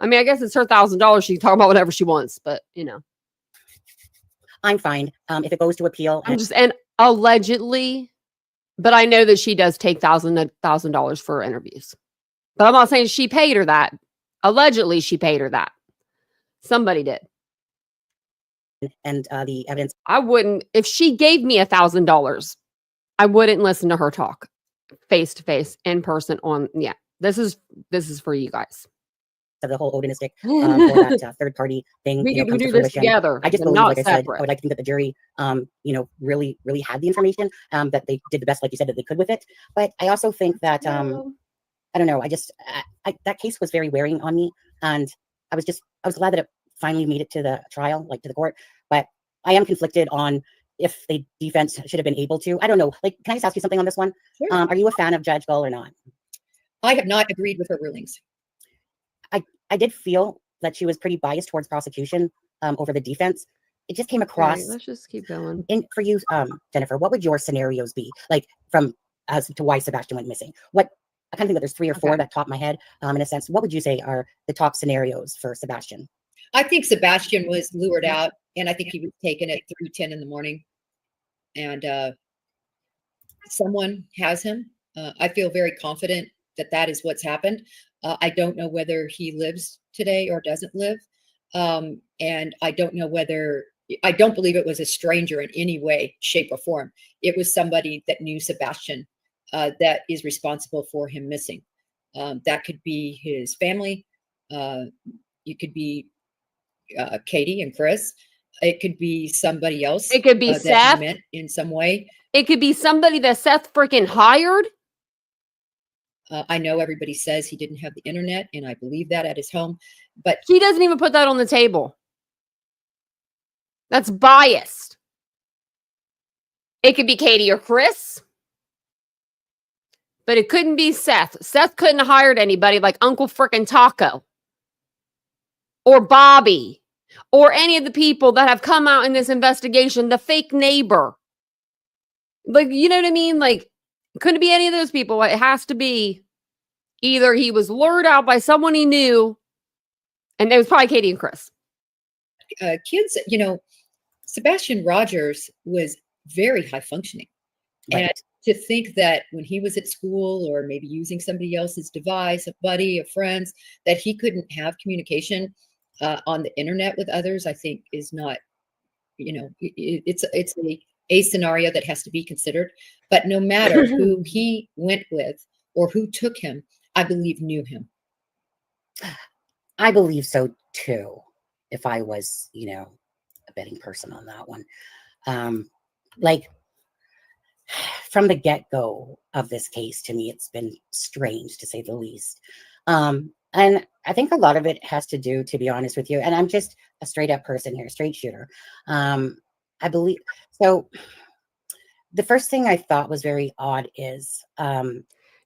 I mean, I guess it's her $1,000. She can talk about whatever she wants, but I'm fine. If it goes to appeal. And allegedly, but I know that she does take $1,000 for interviews. But I'm not saying she paid her that. Allegedly, she paid her that. Somebody did. and the evidence. I wouldn't, if she gave me $1,000, I wouldn't listen to her talk face to face in person on, yeah, this is for you guys. Of the whole Odinistic or that third party thing, We you know, could comes do to this fruition. together. I just but believe, not like I said, separate. I would like to think that the jury, you know, really had the information, that they did the best, like you said, that they could with it. But I also think that, I don't know, that case was very wearing on me. And I was glad that it finally made it to the trial, like to the court. But I am conflicted on if the defense should have been able to. I don't know. Like, can I just ask you something on this one? Sure. Are you a fan of Judge Gull or not? I have not agreed with her rulings. I did feel that she was pretty biased towards prosecution over the defense. It just came across. Right, let's just keep going. For you, Jennifer, what would your scenarios be like from as to why Sebastian went missing? What I kind of think that there's 3 or 4 that top my head in a sense. What would you say are the top scenarios for Sebastian? I think Sebastian was lured out, and I think he was taken at 3:10 in the morning, and someone has him. I feel very confident that that is what's happened. I don't know whether he lives today or doesn't live. And I don't know whether, I don't believe it was a stranger in any way, shape, or form. It was somebody that knew Sebastian that is responsible for him missing. That could be his family. It could be Katie and Chris. It could be somebody else. It could be that Seth. he met in some way. It could be somebody that Seth freaking hired. I know everybody says he didn't have the internet, and I believe that at his home, but He doesn't even put that on the table. That's biased. It could be Katie or Chris, but it couldn't be Seth. Seth couldn't have hired anybody like Uncle frickin' Taco or Bobby or any of the people that have come out in this investigation, the fake neighbor. Like, you know what I mean? Like, it couldn't be any of those people. It has to be either he was lured out by someone he knew, and it was probably Katie and Chris. Kids, you know, Sebastian Rogers was very high functioning. Right. And to think that when he was at school or maybe using somebody else's device, a buddy, a friend's, that he couldn't have communication on the internet with others, I think is not, you know, it's a scenario that has to be considered. But no matter who he went with or who took him, I believe knew him. I believe so too. If I was, you know, a betting person on that one, like from the get-go of this case, to me, it's been strange to say the least. And I think a lot of it has to do, to be honest with you, and I'm just a straight up person here, straight shooter. I believe so. The first thing I thought was very odd is,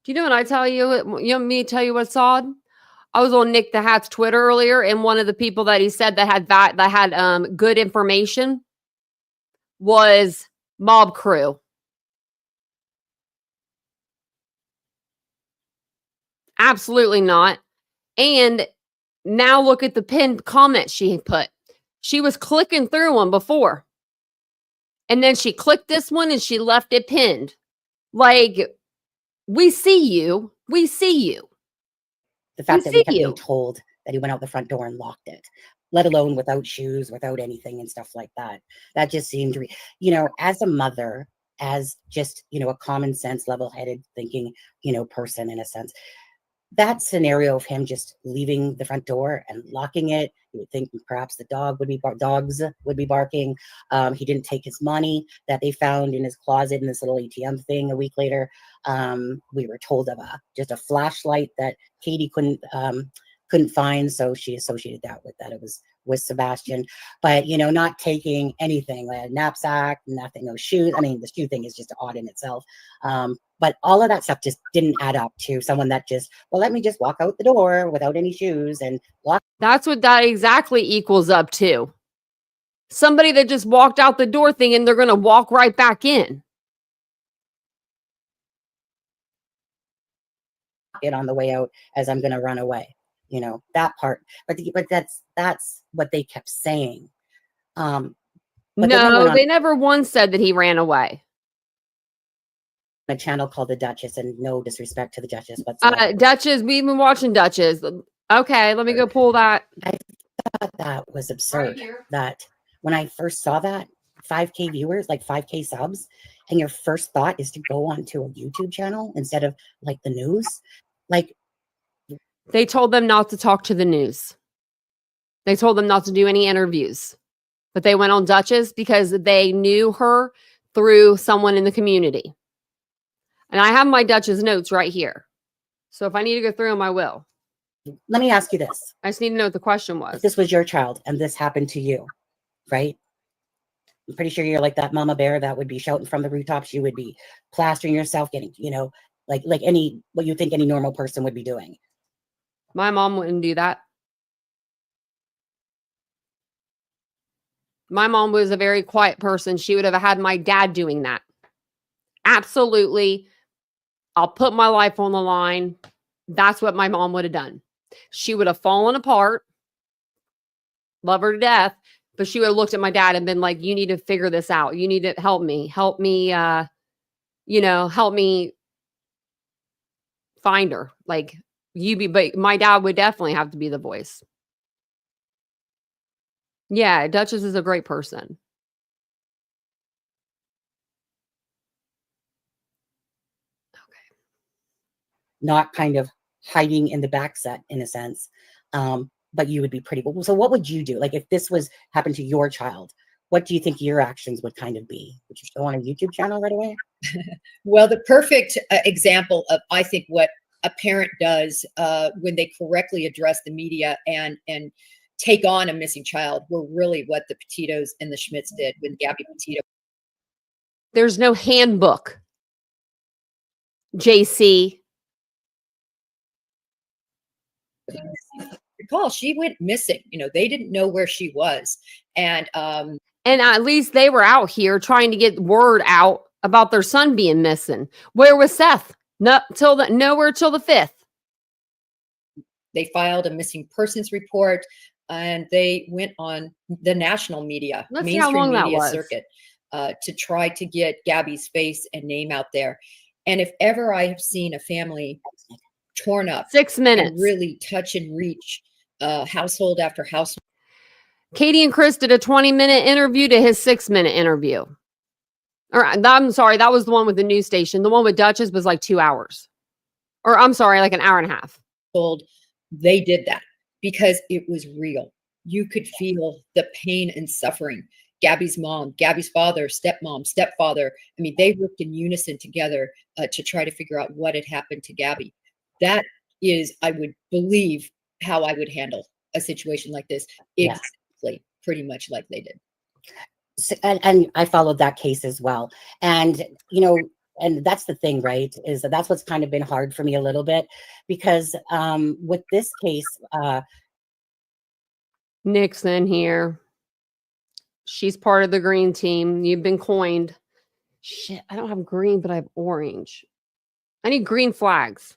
do you know what I tell you? You want me to tell you what's odd? I was on Nick the Hat's Twitter earlier, and one of the people that he said that had good information was Mob Crew. Absolutely not. And now look at the pinned comments she put. She was clicking through them before. And then she clicked this one and she left it pinned. Like, we see you. We see you. the fact that we kept being told that he went out the front door and locked it, let alone without shoes, without anything and stuff like that. That just seemed, you know, as a mother, as just, you know, a common sense, level-headed thinking, you know, person in a sense, that scenario of him just leaving the front door and locking it, you would think perhaps the dogs would be barking. He didn't take his money that they found in his closet in this little ATM thing a week later. We were told of just a flashlight that Katie couldn't find, so she associated that with that. It was with Sebastian, but you know, not taking anything, like a knapsack, nothing, no shoes. I mean, the shoe thing is just odd in itself. But all of that stuff just didn't add up to someone that just, well, let me just walk out the door without any shoes and walk. That's what that exactly equals up to. Somebody that just walked out the door thinking they're going to walk right back in. It on the way out as I'm going to run away, you know, that part. But that's what they kept saying. No, they never once said that he ran away. A channel called The Duchess, and no disrespect to the Duchess, but Duchess, we've been watching Duchess. Okay, let me go pull that. I thought that was absurd. That when I first saw that 5K viewers, like 5K subs, and your first thought is to go onto a YouTube channel instead of like the news. Like, They told them not to talk to the news. They told them not to do any interviews. But they went on Duchess because they knew her through someone in the community. And I have my Duchess notes right here. So if I need to go through them, I will. let me ask you this. I just need to know what the question If was. this was your child and this happened to you, right? I'm pretty sure you're like that mama bear that would be shouting from the rooftops. You would be plastering yourself, getting, like any, what you think any normal person would be doing. My mom wouldn't do that. My mom was a very quiet person. She would have had my dad doing that. Absolutely. I'll put my life on the line. That's what my mom would have done. She would have fallen apart. Love her to death. But she would have looked at my dad and been like, you need to figure this out. You need to help me. Help me, help me find her. Like, but my dad would definitely have to be the voice. Yeah, Duchess is a great person. Not kind of hiding in the back set in a sense. But you would be pretty, so what would you do? Like if this was happened to your child, what do you think your actions would kind of be? Would you go on a YouTube channel right away? Well, the perfect example of, I think, what a parent does when they correctly address the media and take on a missing child were really what the Petitos and the Schmidts did with Gabby Petito. There's no handbook. JC. Recall, she went missing. They didn't know where she was. And at least they were out here trying to get word out about their son being missing. Where was Seth? Nowhere till the 5th. They filed a missing persons report and they went on the national media, Let's see how mainstream long that media was. circuit to try to get Gabby's face and name out there. And if ever I have seen a family torn up 6 minutes. and really touch and reach household after household. Katie and Chris did a 20-minute interview to his 6-minute interview. Or I'm sorry, that was the one with the news station. The one with Duchess was like 2 hours. Or I'm sorry, like an hour and a half. They did that because it was real. You could feel the pain and suffering. Gabby's mom, Gabby's father, stepmom, stepfather. I mean, they worked in unison together to try to figure out what had happened to Gabby. That is, I would believe, how I would handle a situation like this. Exactly, pretty much like they did. So, and I followed that case as well. And, and that's the thing, right? Is that's what's kind of been hard for me a little bit because with this case, Nixon here. She's part of the green team. You've been coined. Shit, I don't have green, but I have orange. I need green flags.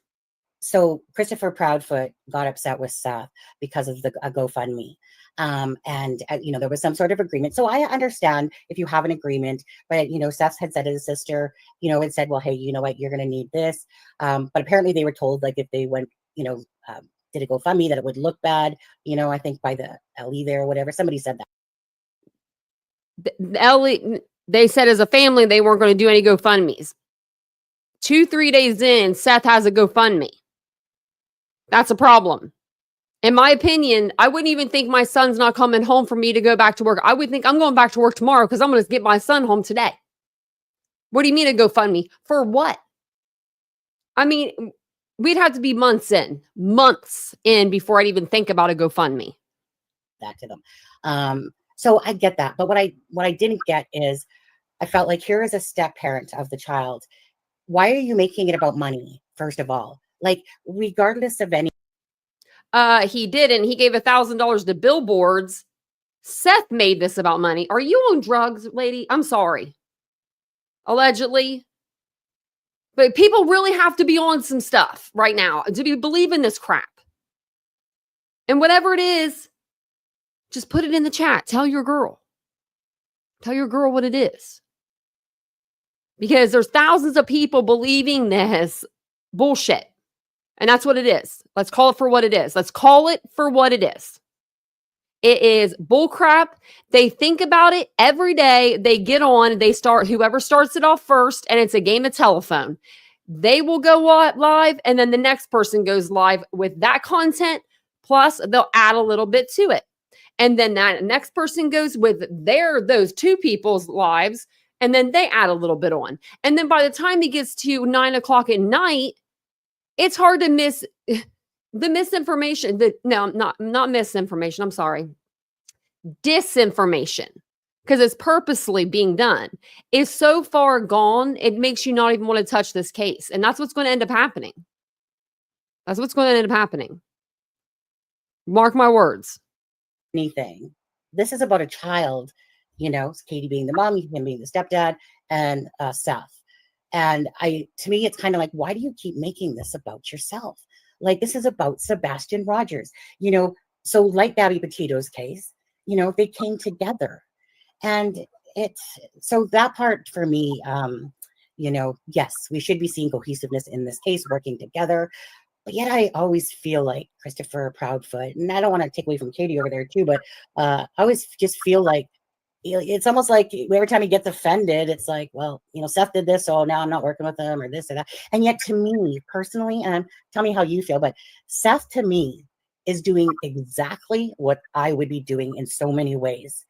So Christopher Proudfoot got upset with Seth because of the GoFundMe. And there was some sort of agreement. So I understand if you have an agreement, but Seth had said to his sister, had said, well, hey, you know what, you're going to need this. But apparently they were told, like, if they went, did a GoFundMe, that it would look bad. I think by the LE there or whatever, somebody said that. They said as a family, they weren't going to do any GoFundMes. 2-3 days in, Seth has a GoFundMe. That's a problem. In my opinion, I wouldn't even think my son's not coming home for me to go back to work. I would think I'm going back to work tomorrow because I'm going to get my son home today. What do you mean a GoFundMe? For what? I mean, we'd have to be months in before I'd even think about a GoFundMe. That to them. So I get that. But what I didn't get is I felt like here is a step parent of the child. Why are you making it about money, first of all? Like, regardless of any. He didn't. He gave $1,000 to billboards. Seth made this about money. Are you on drugs, lady? I'm sorry. Allegedly. But people really have to be on some stuff right now to believe in this crap. And whatever it is, just put it in the chat. Tell your girl. Tell your girl what it is. Because there's thousands of people believing this bullshit. And that's what it is. Let's call it for what it is. Let's call it for what it is. It is bullcrap. They think about it every day. They get on, they start, whoever starts it off first, and it's a game of telephone. They will go live, and then the next person goes live with that content, plus they'll add a little bit to it. And then that next person goes with those two people's lives, and then they add a little bit on. And then by the time it gets to 9 o'clock at night, it's hard to miss the misinformation. Not misinformation. I'm sorry. Disinformation, because it's purposely being done, is so far gone, it makes you not even want to touch this case. And that's what's going to end up happening. That's what's going to end up happening. Mark my words. Anything. This is about a child, you know, Katie being the mom, him being the stepdad, and Seth. And to me, it's kind of like, why do you keep making this about yourself? Like, this is about Sebastian Rogers, you know. So like Gabby Petito's case, you know, they came together, and so that part for me, you know, yes, we should be seeing cohesiveness in this case, working together. But yet I always feel like Christopher Proudfoot, and I don't want to take away from Katie over there too, but I always just feel like it's almost like every time he gets offended, it's like, well, you know, Seth did this, so now I'm not working with him, or this or that. And yet to me personally, and tell me how you feel, but Seth to me is doing exactly what I would be doing in so many ways.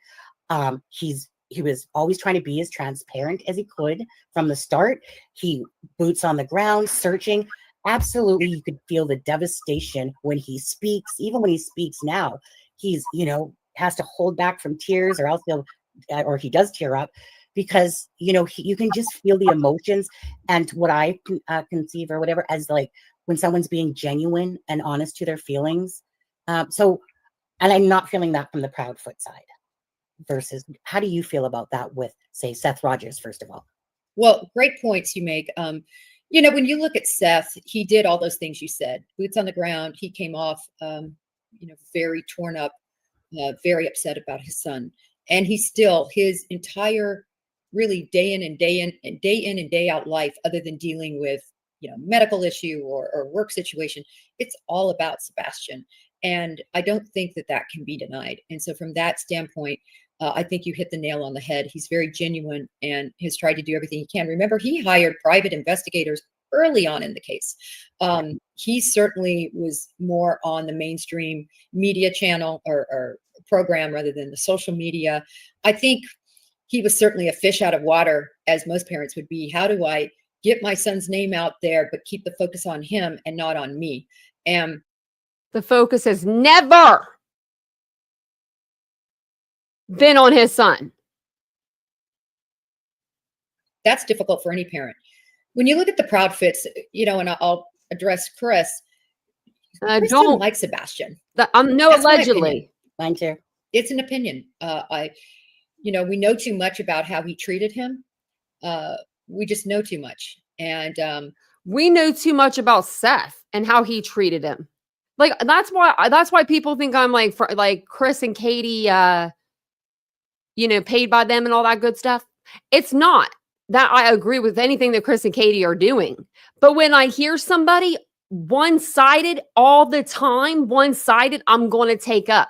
He was always trying to be as transparent as he could from the start. He boots on the ground, searching. Absolutely, you could feel the devastation when he speaks. Even when he speaks now, he's, you know, has to hold back from tears, or else or he does tear up, because, you know, you can just feel the emotions. And what I conceive or whatever as like when someone's being genuine and honest to their feelings. And I'm not feeling that from the Proudfoot side. Versus, how do you feel about that with, say, Seth Rogers, first of all? Well, great points you make. You know, when you look at Seth, he did all those things you said. Boots on the ground. He came off, you know, very torn up, very upset about his son. And he still, his entire really day in and day out life, other than dealing with, you know, medical issue or work situation, it's all about Sebastian. And I don't think that can be denied. And so from that standpoint, I think you hit the nail on the head. He's very genuine and has tried to do everything he can. Remember, he hired private investigators early on in the case. He certainly was more on the mainstream media channel or program rather than the social media. I think he was certainly a fish out of water, as most parents would be. How do I get my son's name out there, but keep the focus on him and not on me? And the focus has never been on his son. That's difficult for any parent. When you look at the Proudfoots, you know, and I'll address Chris. Chris didn't like Sebastian. No, allegedly. Mine too. It's an opinion. You know, we know too much about how he treated him. We just know too much. And we know too much about Seth and how he treated him. Like, that's why people think I'm like Chris and Katie, you know, paid by them and all that good stuff. It's not that I agree with anything that Chris and Katie are doing. But when I hear somebody one-sided all the time, one-sided, I'm going to take up.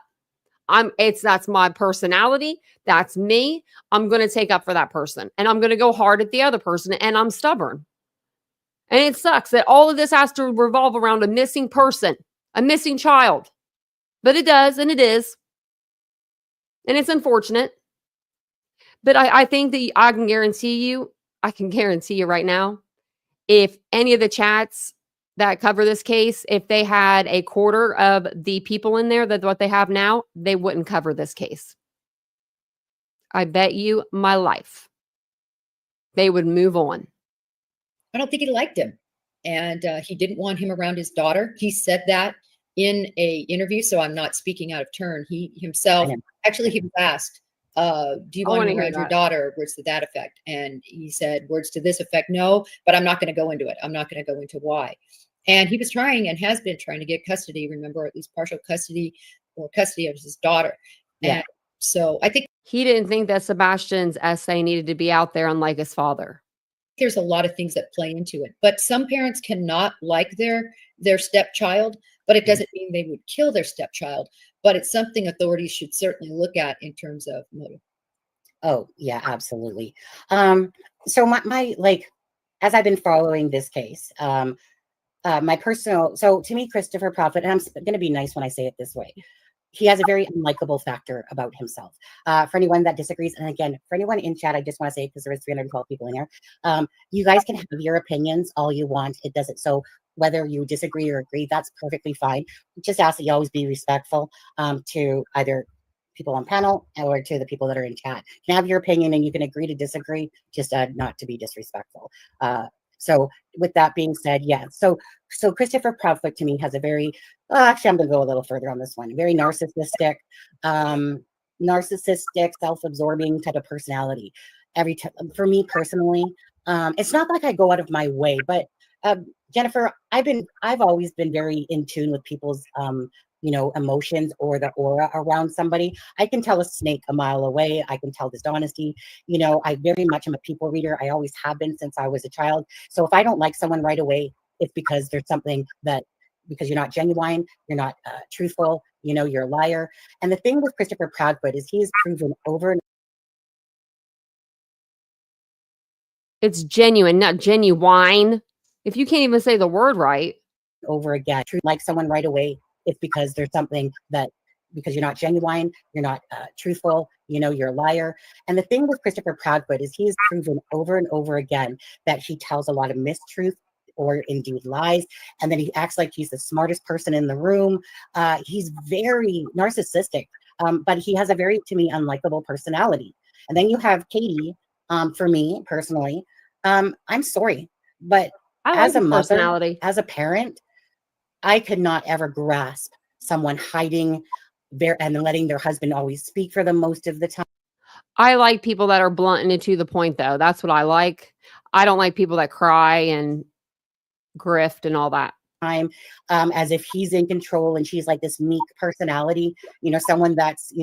That's my personality. That's me. I'm going to take up for that person. And I'm going to go hard at the other person. And I'm stubborn. And it sucks that all of this has to revolve around a missing person, a missing child. But it does, and it is. And it's unfortunate. But I think that I can guarantee you right now, if any of the chats that cover this case, if they had a quarter of the people in there that what they have now, they wouldn't cover this case. I bet you my life. They would move on. I don't think he liked him. And he didn't want him around his daughter. He said that in a interview, so I'm not speaking out of turn. He himself, actually, he was asked, do you want him around your daughter? Words to that effect. And he said, words to this effect, no, but I'm not going to go into it. I'm not going to go into why. And he was trying and has been trying to get custody, remember, at least partial custody or custody of his daughter. Yeah. And so I think he didn't think that Sebastian's essay needed to be out there, unlike his father. There's a lot of things that play into it, but some parents cannot like their stepchild. but it doesn't mean they would kill their stepchild. But it's something authorities should certainly look at in terms of motive. Oh, yeah, absolutely. So my like, as I've been following this case, my personal, so to me, Christopher Prophet, and I'm going to be nice when I say it this way, he has a very unlikable factor about himself. For anyone that disagrees, and again, for anyone in chat, I just want to say, because there is 312 people in here, you guys can have your opinions all you want. It doesn't, so whether you disagree or agree, that's perfectly fine. Just ask that you always be respectful to either people on panel or to the people that are in chat. You can have your opinion and you can agree to disagree, just not to be disrespectful. So with that being said, yeah, so Christopher Proudfoot to me has a very, actually I'm gonna go a little further on this one, very narcissistic, self-absorbing type of personality. For me personally, it's not like I go out of my way, but Jennifer, I've always been very in tune with people's emotions or the aura around somebody. I can tell a snake a mile away. I can tell dishonesty. I very much am a people reader. I always have been since I was a child. So if I don't like someone right away, it's because there's something because you're not genuine, you're not truthful, you're a liar. And the thing with Christopher Proudfoot is he's proven over and It's genuine, not genuine. If you can't even say the word right. over again. Like someone right away, it's because there's something because you're not genuine, you're not truthful, you're a liar. And the thing with Christopher Proudfoot is he's proven over and over again that he tells a lot of mistruth or indeed lies, and then he acts like he's the smartest person in the room. He's very narcissistic, but he has a very, to me, unlikable personality. And then you have Katie. For me personally, I'm sorry, but I like as a his mother, personality. as a parent, I could not ever grasp someone hiding and letting their husband always speak for them most of the time. I like people that are blunt and to the point, though. That's what I like. I don't like people that cry and grift and all that. As if he's in control and she's like this meek personality, someone that's,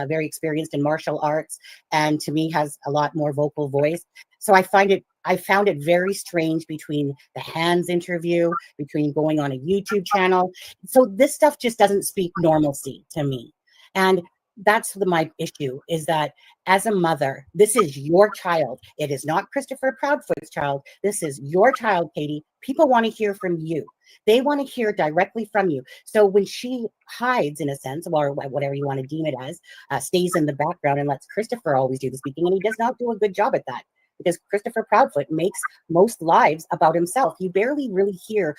very experienced in martial arts and to me has a lot more vocal voice. So I found it very strange between the Hands interview, between going on a YouTube channel. So this stuff just doesn't speak normalcy to me. And that's my issue, is that as a mother, this is your child. It is not Christopher Proudfoot's child. This is your child, Katie. People want to hear from you. They want to hear directly from you. So when she hides, in a sense, or whatever you want to deem it as, stays in the background and lets Christopher always do the speaking, and he does not do a good job at that, because Christopher Proudfoot makes most lives about himself. You barely really hear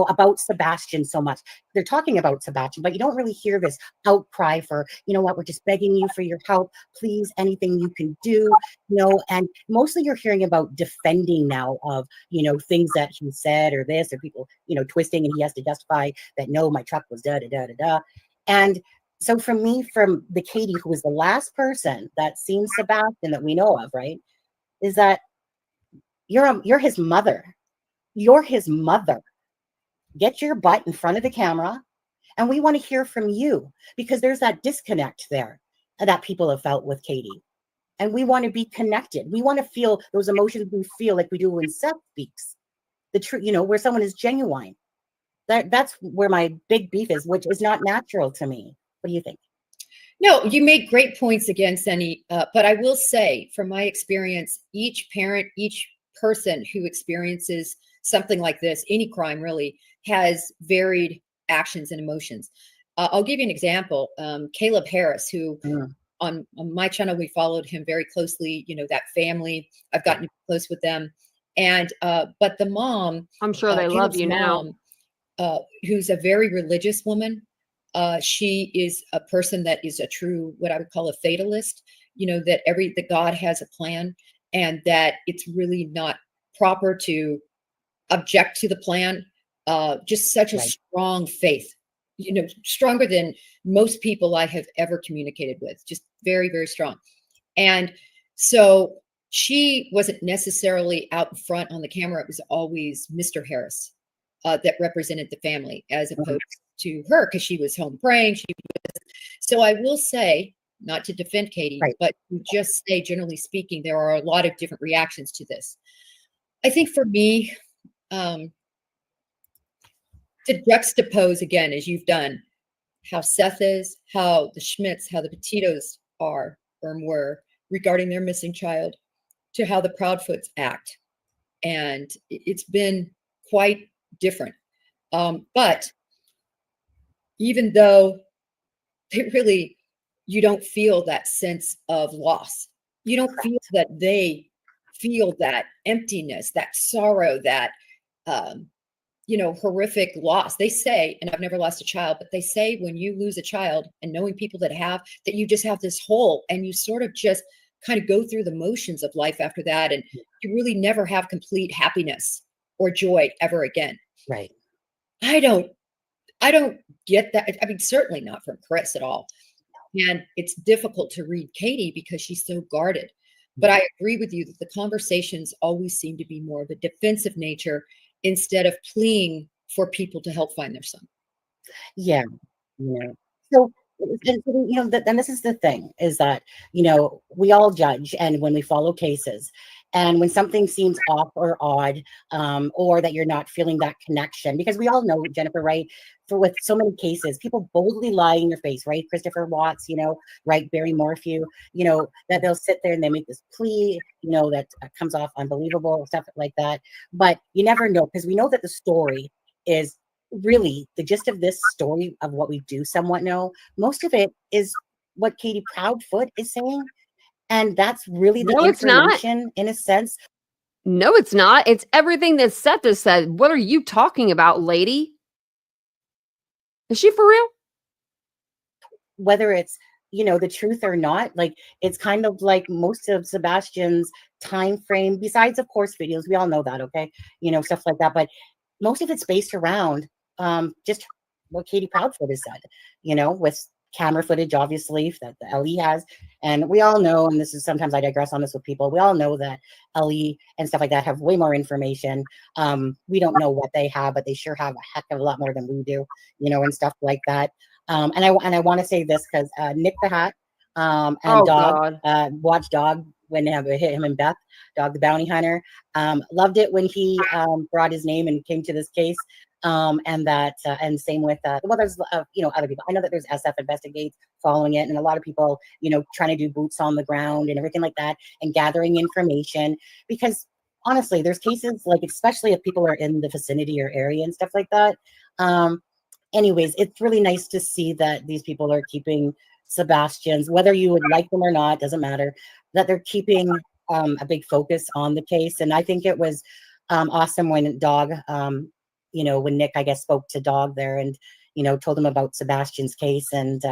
about Sebastian so much. They're talking about Sebastian, but you don't really hear this outcry for, we're just begging you for your help, please, anything you can do, and mostly you're hearing about defending now of, things that he said or this, or people, twisting, and he has to justify that, no, my truck was da-da-da-da-da. And so from the Katie, who was the last person that seen Sebastian that we know of, right, is that you're his mother. You're his mother. Get your butt in front of the camera, and we want to hear from you, because there's that disconnect there that people have felt with Katie. And we want to be connected. We want to feel those emotions we feel like we do when Seth speaks. The truth, where someone is genuine. That's where my big beef is, which is not natural to me. What do you think? No, you make great points again, Sunny. But I will say, from my experience, each parent, each person who experiences something like this, any crime really, has varied actions and emotions. I'll give you an example. Caleb Harris, who on my channel, we followed him very closely, that family. I've gotten close with them. And but the mom, I'm sure they love you now. Who's a very religious woman. She is a person that is a true, what I would call a fatalist, that God has a plan, and that it's really not proper to object to the plan. Just such a strong faith, stronger than most people I have ever communicated with, just very, very strong. And so she wasn't necessarily out in front on the camera. It was always Mr. Harris that represented the family, as opposed to her, because she was home praying. So I will say, not to defend Katie, but to just say, generally speaking, there are a lot of different reactions to this. I think for me, to juxtapose again, as you've done, how Seth is, how the Schmidts, how the Petitos are or were regarding their missing child, to how the Proudfoots act. And it's been quite different. But even though you don't feel that sense of loss. You don't feel that they feel that emptiness, that sorrow, that, horrific loss. They say, and I've never lost a child, but they say when you lose a child, and knowing people that have, that you just have this hole and you sort of just kind of go through the motions of life after that. And you really never have complete happiness or joy ever again. Right. I don't get that. I mean, certainly not from Chris at all. And it's difficult to read Katie because she's so guarded. But I agree with you that the conversations always seem to be more of a defensive nature instead of pleading for people to help find their son. Yeah. So, and this is the thing, is that, we all judge, and when we follow cases, and when something seems off or odd, or that you're not feeling that connection, because we all know, Jennifer, right, with so many cases, people boldly lie in your face, right? Christopher Watts, right? Barry Morphew, that they'll sit there and they make this plea, that comes off unbelievable, stuff like that. But you never know, because we know that the story is really the gist of this story of what we do somewhat know. Most of it is what Katie Proudfoot is saying. And that's really the information in a sense. No, it's not. It's everything that Seth has said. What are you talking about, lady? Is she for real? Whether it's, the truth or not, like, it's kind of like most of Sebastian's time frame, besides, of course, videos. We all know that, okay? Stuff like that. But most of it's based around just what Katie Proudfoot has said, with camera footage, obviously, that the LE has. And we all know, and this is, sometimes I digress on this with people, we all know that LE and stuff like that have way more information. We don't know what they have, but they sure have a heck of a lot more than we do, and stuff like that. And I want to say this because Nick the Hat and Dog, watch Dog when hit him and Beth, Dog the Bounty Hunter, loved it when he brought his name and came to this case. And that, and same with, there's, other people. I know that there's SF Investigates following it, and a lot of people, trying to do boots on the ground and everything like that, and gathering information, because honestly, there's cases, like, especially if people are in the vicinity or area and stuff like that. Anyways, it's really nice to see that these people are keeping Sebastian's, whether you would like them or not, doesn't matter, that they're keeping a big focus on the case. And I think it was awesome when Dog, when Nick, I guess, spoke to Dog there and, told him about Sebastian's case. And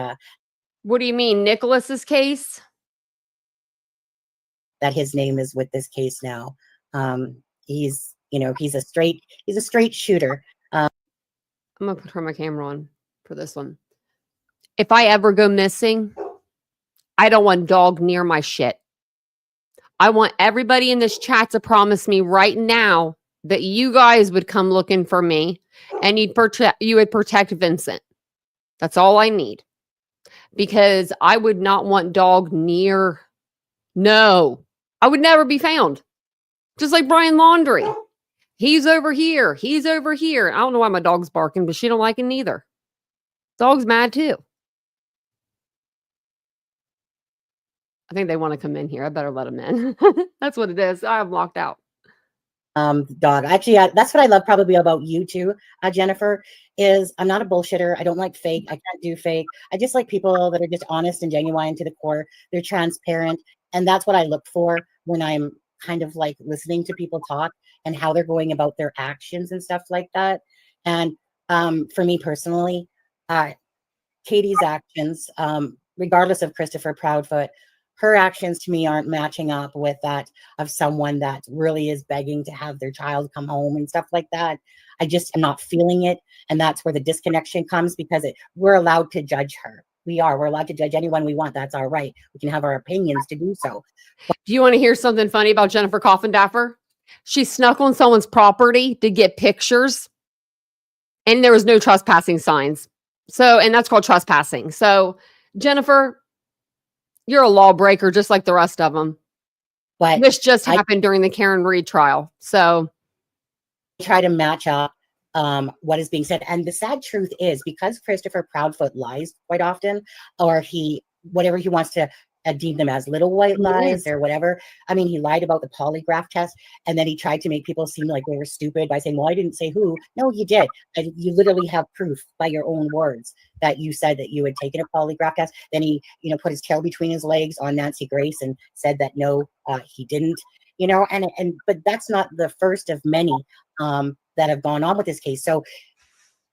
what do you mean, Nicholas's case? That his name is with this case now. He's a straight shooter. I'm gonna turn my camera on for this one. If I ever go missing, I don't want Dog near my shit. I want everybody in this chat to promise me right now that you guys would come looking for me and you would protect Vincent. That's all I need. Because I would not want Dog near. No, I would never be found. Just like Brian Laundrie. He's over here. He's over here. I don't know why my dog's barking, but she don't like it neither. Dog's mad too. I think they want to come in here. I better let them in. That's what it is. I'm locked out. Dog. Actually, that's what I love probably about you too, Jennifer, is I'm not a bullshitter. I don't like fake. I can't do fake. I just like people that are just honest and genuine to the core. They're transparent. And that's what I look for when I'm kind of like listening to people talk and how they're going about their actions and stuff like that. And for me personally, Katie's actions, regardless of Christopher Proudfoot, her actions to me aren't matching up with that of someone that really is begging to have their child come home and stuff like that. I just am not feeling it. And that's where the disconnection comes, because we're allowed to judge her. We're allowed to judge anyone we want. That's our right. We can have our opinions to do so. But do you want to hear something funny about Jennifer Coffindaffer? She snuck on someone's property to get pictures, and there was no trespassing signs. So, and that's called trespassing. So, Jennifer, you're a lawbreaker just like the rest of them. But this just happened during the Karen Reed trial. So try to match up what is being said. And the sad truth is, because Christopher Proudfoot lies quite often, or whatever he wants to deem them as, little white lies or whatever. I mean, he lied about the polygraph test, and then he tried to make people seem like they were stupid by saying, well, I didn't say who. No, you did. And you literally have proof by your own words that you said that you had taken a polygraph test. Then he, put his tail between his legs on Nancy Grace and said that no, he didn't. But that's not the first of many that have gone on with this case. So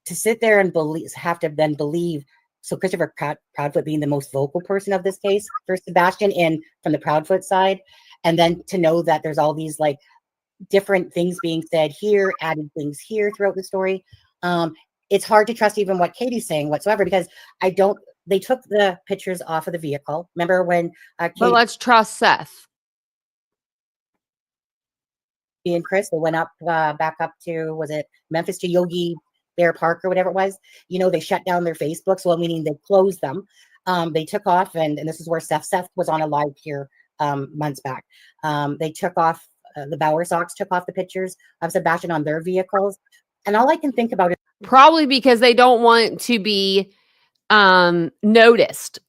to sit there and have to then believe. So Christopher Proudfoot being the most vocal person of this case for Sebastian from the Proudfoot side. And then to know that there's all these like different things being said here, added things here throughout the story. It's hard to trust even what Katie's saying whatsoever, because they took the pictures off of the vehicle. Remember when Katie But let's trust Seth. and Chris, they went back up to, was it Memphis to Yogi Bear Park or whatever it was, they shut down their Facebook. So meaning they closed them. They took off, and this is where Seth was on a live here months back. They took off, the Bauer Sox took off the pictures of Sebastian on their vehicles. And all I can think about is probably because they don't want to be noticed.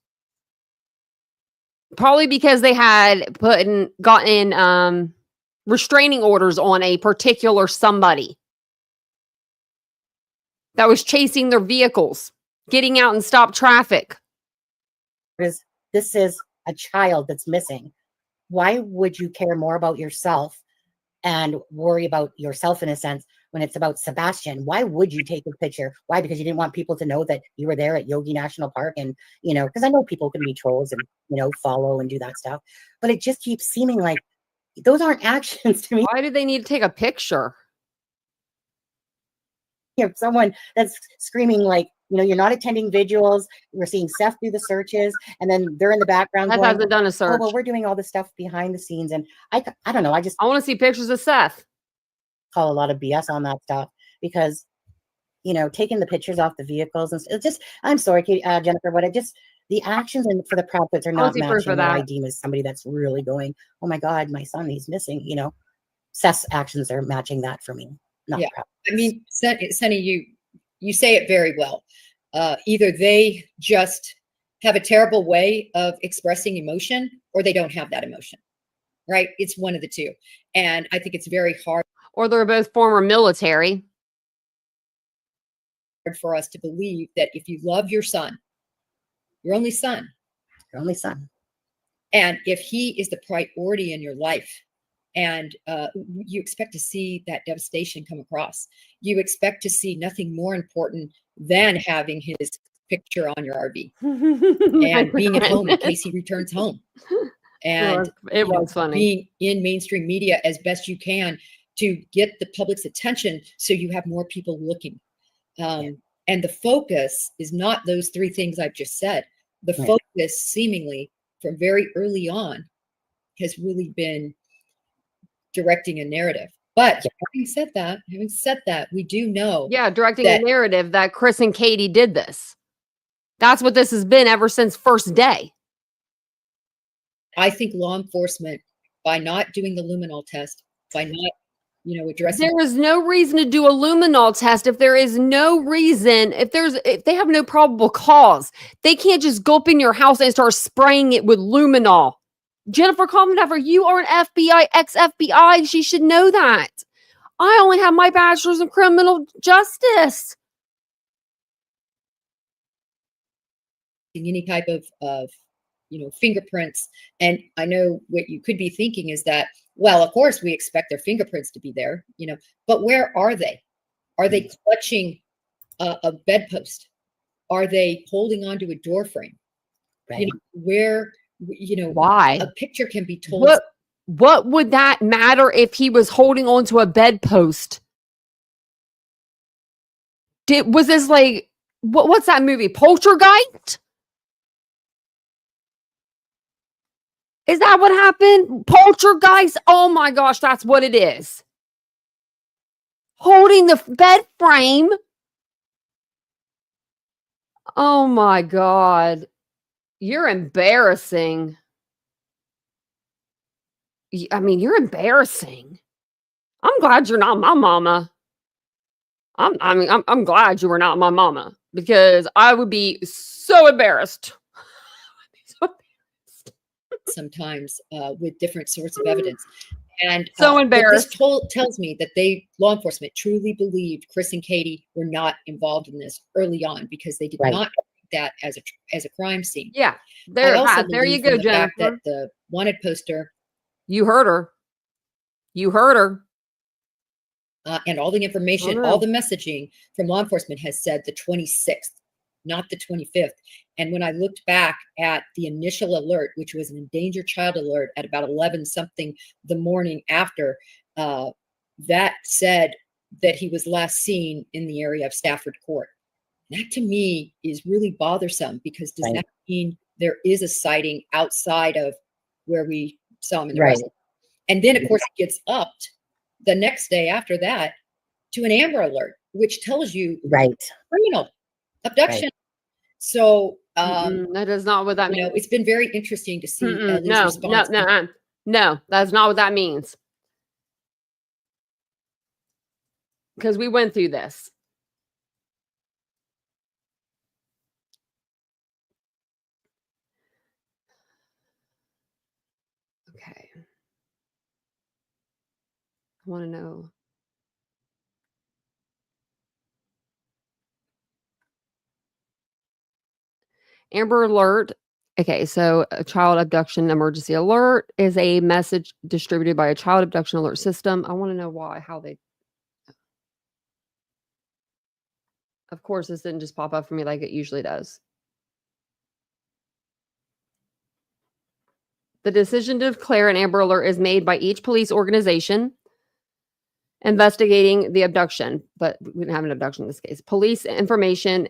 Probably because they had gotten restraining orders on a particular somebody that was chasing their vehicles, getting out and stop traffic. this is a child that's missing. Why would you care more about yourself and worry about yourself in a sense when it's about Sebastian? Why would you take a picture? Why? Because you didn't want people to know that you were there at Yogi National Park. And, because I know people can be trolls and, follow and do that stuff. But it just keeps seeming like those aren't actions to me. Why do they need to take a picture? Someone that's screaming like, you're not attending vigils. We're seeing Seth do the searches, and then they're in the background. Seth hasn't done a search. Oh, well, we're doing all this stuff behind the scenes, and I don't know. I want to see pictures of Seth. Call a lot of BS on that stuff because, taking the pictures off the vehicles and it's just. I'm sorry, Jennifer, but the actions for the Proudfoots are not matching what I deem as somebody that's really going, oh my God, my son, he's missing. Seth's actions are matching that for me. Not Proudfoots. I mean, Sunny, you say it very well. Either they just have a terrible way of expressing emotion, or they don't have that emotion, right? It's one of the two. And I think it's very hard. Or they're both former military. For us to believe that if you love your son, your only son, and if he is the priority in your life, and you expect to see that devastation come across. You expect to see nothing more important than having his picture on your RV and being at home in case he returns home. And it was funny. Being in mainstream media as best you can to get the public's attention so you have more people looking. And the focus is not those three things I've just said. The focus seemingly from very early on has really been directing a narrative. But having said that, we do know. Yeah, directing a narrative that Chris and Katie did this. That's what this has been ever since first day. I think law enforcement, by not doing the luminol test, by not, addressing. There is no reason to do a luminol test if there is no reason, if they have no probable cause. They can't just go up in your house and start spraying it with luminol. Jennifer Coffindaffer, you are an FBI, ex-FBI. She should know that. I only have my bachelor's in criminal justice. Any type of fingerprints. And I know what you could be thinking is that, well, of course we expect their fingerprints to be there, but where are they? Are they clutching a bedpost? Are they holding onto a door frame? Right. Why? A picture can be told. What would that matter if he was holding onto a bedpost? Was this like, what's that movie? Poltergeist? Is that what happened? Poltergeist? Oh my gosh, that's what it is. Holding the bed frame. Oh my God. You're embarrassing. I mean, you're embarrassing. I'm glad you're not my mama. I'm glad you were not my mama, because I would be so embarrassed. sometimes with different sorts of evidence. And So but this embarrassed. tells me that law enforcement truly believed Chris and Katie were not involved in this early on, because they did Right. not treat that as a crime scene. Yeah. I also There you believe go, from the fact that Jennifer. the wanted poster You heard her. You heard her. and all the information, Oh, all no. the messaging from law enforcement has said the 26th, not the 25th. And when I looked back at the initial alert, which was an endangered child alert at about 11 something the morning after, that said that he was last seen in the area of Stafford Court. That to me is really bothersome, because does Right. that mean there is a sighting outside of where we saw him in the Right. restaurant? And then, of course, it gets upped the next day after that to an Amber Alert, which tells you Right. criminal abduction. So, That is not what that you know, means. it's been very interesting to see Ellie's No, response. no, that's not what that means. Because we went through this. Okay. I want to know. Amber Alert. Okay, so a child abduction emergency alert is a message distributed by a child abduction alert system. I want to know how they. Of course, this didn't just pop up for me like it usually does. The decision to declare an Amber Alert is made by each police organization investigating the abduction, but we didn't have an abduction in this case. Police information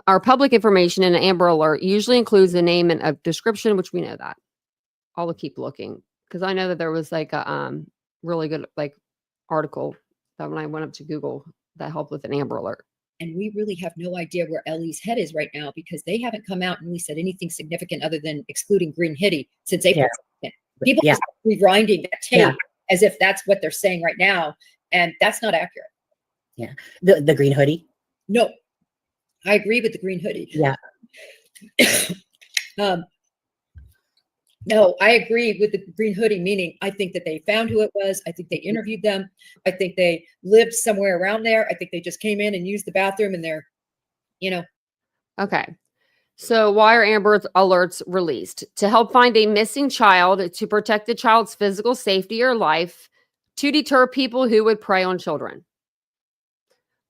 our public information in an Amber Alert usually includes the name and a description, which we know that. I'll keep looking, because I know that there was like a really good article that when I went up to Google that helped with an Amber Alert. And we really have no idea where Ellie's head is right now, because they haven't come out and really said anything significant other than excluding Green Hitty since April 2nd. People are rewinding that tape as if that's what they're saying right now, and that's not accurate. Yeah. The green hoodie. No, I agree with the green hoodie. Yeah. No, I agree with the green hoodie, meaning I think that they found who it was. I think they interviewed them. I think they lived somewhere around there. I think they just came in and used the bathroom, and they're, Okay. So why are Amber Alerts released? To help find a missing child, to protect the child's physical safety or life, to deter people who would prey on children.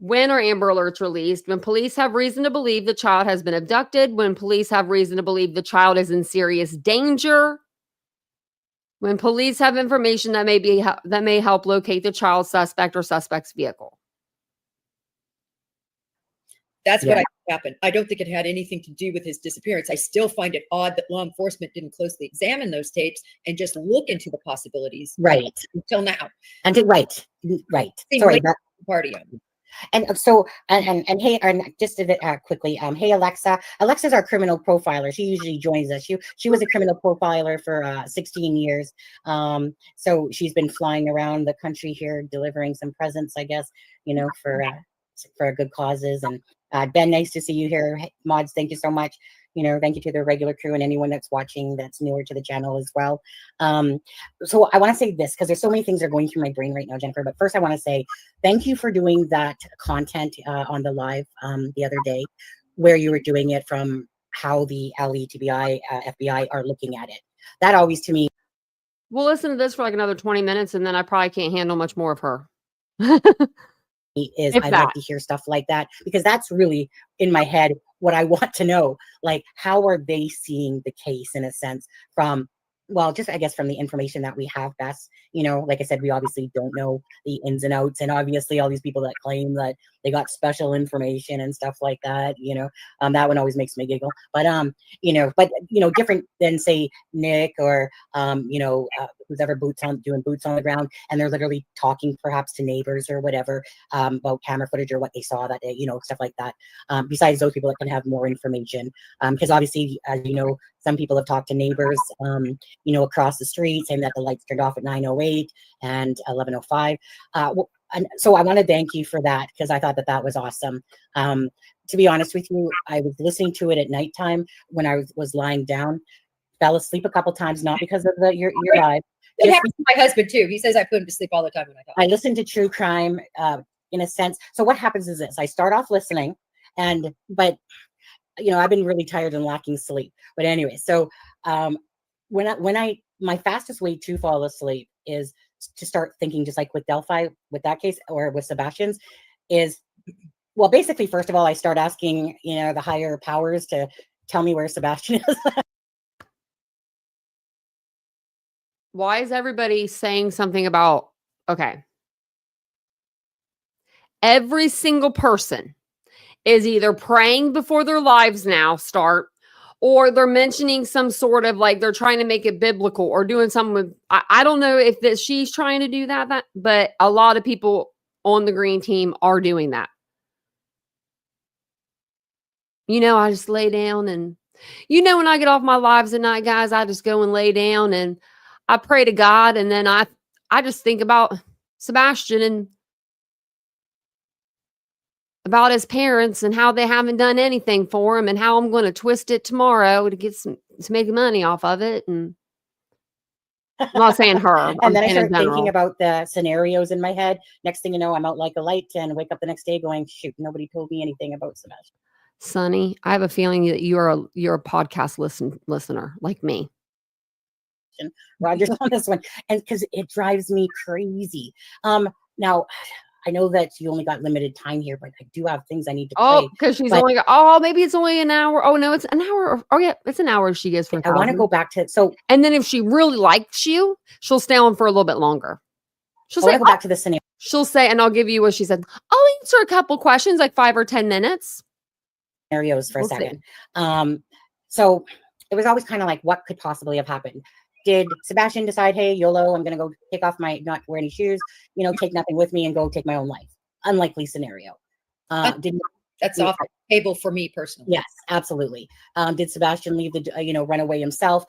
When are Amber Alerts released? When police have reason to believe the child has been abducted, when police have reason to believe the child is in serious danger, when police have information that may help locate the child's suspect or suspect's vehicle. That's what I think happened. I don't think it had anything to do with his disappearance. I still find it odd that law enforcement didn't closely examine those tapes and just look into the possibilities. Right. Until now. Right. Sorry. Party. And so, and hey, just a bit quickly, hey, Alexa. Alexa's our criminal profiler. She usually joins us. She was a criminal profiler for 16 years. So she's been flying around the country here, delivering some presents, I guess, for good causes. And Ben, nice to see you here. Hey, mods, thank you so much. Thank you to the regular crew and anyone that's watching that's newer to the channel as well. So I want to say this, because there's so many things that are going through my brain right now, Jennifer. But first I want to say thank you for doing that content on the live the other day, where you were doing it from how the LETBI, FBI are looking at it. That always, to me. We'll listen to this for like another 20 minutes, and then I probably can't handle much more of her. I'd like to hear stuff like that, because that's really in my head what I want to know. Like, how are they seeing the case in a sense from, well, just I guess from the information that we have best, like I said, we obviously don't know the ins and outs, and obviously all these people that claim that they got special information and stuff like that, that one always makes me giggle. But different than say Nick or who's ever doing boots on the ground, and they're literally talking perhaps to neighbors or whatever about camera footage or what they saw that day, stuff like that. Besides those people that can have more information, because obviously, as some people have talked to neighbors, across the street, saying that the lights turned off at 9:08 and 11:05. and so I want to thank you for that, because I thought that that was awesome. To be honest with you, I was listening to it at nighttime when I was lying down, fell asleep a couple times, not because of your live. It happens to my husband too. He says I put him to sleep all the time when I talk. I listen to true crime in a sense. So what happens is this: I start off listening, but I've been really tired and lacking sleep. But anyway, so my fastest way to fall asleep is to start thinking, just like with Delphi, with that case, or with Sebastian's, is, well, basically, first of all, I start asking, the higher powers to tell me where Sebastian is. Why is everybody saying something about, okay, every single person is either praying before their lives now start, or they're mentioning some sort of, like, they're trying to make it biblical or doing something with, I don't know if that she's trying to do that, but a lot of people on the green team are doing that. I just lay down and, when I get off my lives at night, guys, I just go and lay down and I pray to God. And then I just think about Sebastian and about his parents and how they haven't done anything for him and how I'm going to twist it tomorrow to make money off of it. And I'm not saying her. And then I start thinking about the scenarios in my head. Next thing you know, I'm out like a light and wake up the next day going, shoot, nobody told me anything about Sebastian. Sonny, I have a feeling that you're a podcast listener like me. Rogers on this one, and because it drives me crazy. Now I know that you only got limited time here, but I do have things I need to play. Because she's only maybe it's only an hour. Oh no, it's an hour. Oh yeah, it's an hour she gives for. I want to go back to and then if she really likes you, she'll stay on for a little bit longer. She'll say, go back to the scenario. She'll say, and I'll give you what she said. I'll answer a couple questions, like 5 or 10 minutes. Scenarios for a second. So it was always kind of like, what could possibly have happened? Did Sebastian decide, hey, YOLO, I'm going to go take off not wear any shoes, take nothing with me and go take my own life? Unlikely scenario. That's off the table for me personally. Yes, absolutely. Did Sebastian leave run away himself?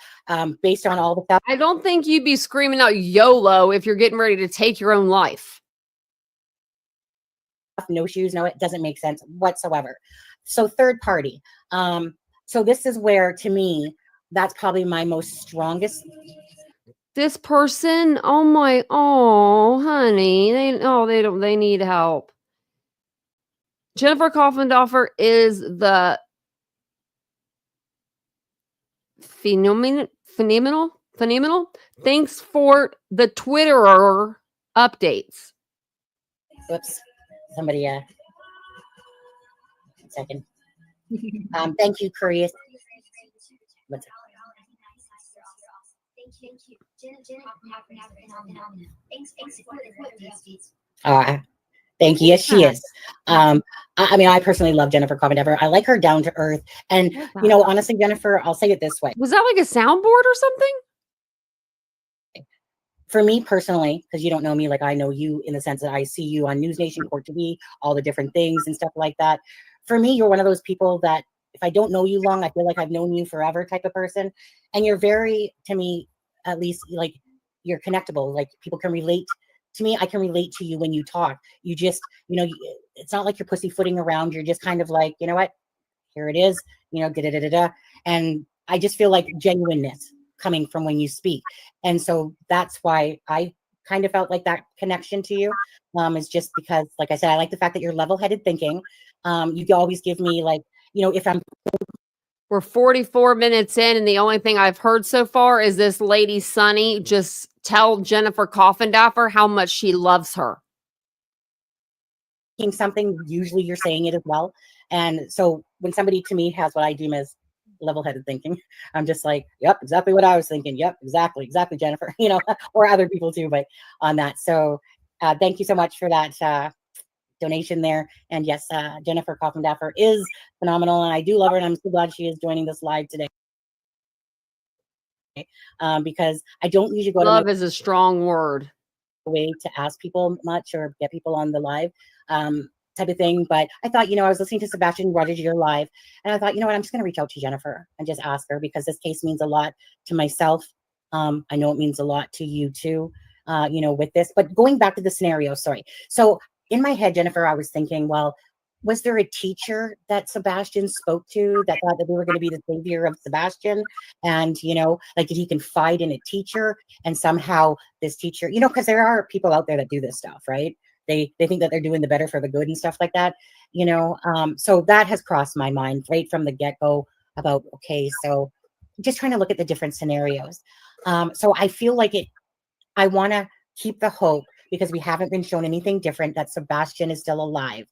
Based on all the stuff. I don't think you'd be screaming out YOLO if you're getting ready to take your own life. No shoes. No, it doesn't make sense whatsoever. So third party. So this is where, to me, that's probably my most strongest. This person, honey, they need help. Jennifer Coffindaffer is the phenomenal. Thanks for the Twitterer updates. Whoops. Somebody, 1 second. Thank you, Curious. What's thank you. Yes, she is. I personally love Jennifer Coffindaffer. I like her down to earth. And, honestly, Jennifer, I'll say it this way. Was that like a soundboard or something? For me personally, because you don't know me like I know you, in the sense that I see you on News Nation, Court TV, all the different things and stuff like that. For me, you're one of those people that if I don't know you long, I feel like I've known you forever type of person. And you're very, to me, at least, like, you're connectable. Like, people can relate to me. I can relate to you when you talk. You just, it's not like you're pussyfooting around. You're just kind of like, you know what, here it is, da-da-da-da-da. And I just feel like genuineness coming from when you speak. And so that's why I kind of felt like that connection to you is just because, like I said, I like the fact that you're level-headed thinking. You always give me, like, if I'm... We're 44 minutes in, and the only thing I've heard so far is this lady, Sunny, just tell Jennifer Coffindaffer how much she loves her. Something, usually you're saying it as well. And so when somebody, to me, has what I deem as level-headed thinking, I'm just like, yep, exactly what I was thinking. Yep, exactly, Jennifer, or other people too, but on that. So thank you so much for that donation there. And yes, Jennifer Coffindaffer is phenomenal, and I do love her, and I'm so glad she is joining this live today. Because I don't usually go to love is a strong word. Way to ask people much or get people on the live type of thing. But I thought, I was listening to Sebastian Rogers, your live, and I thought, I'm just going to reach out to Jennifer and just ask her, because this case means a lot to myself. I know it means a lot to you too. with this. But going back to the scenario, sorry. So in my head, Jennifer, I was thinking, well, was there a teacher that Sebastian spoke to that thought that they were going to be the savior of Sebastian? And, like, did he confide in a teacher and somehow this teacher, because there are people out there that do this stuff, right? They think that they're doing the better for the good and stuff like that, so that has crossed my mind right from the get-go about, okay, so just trying to look at the different scenarios. So I feel like I want to keep the hope because we haven't been shown anything different that Sebastian is still alive,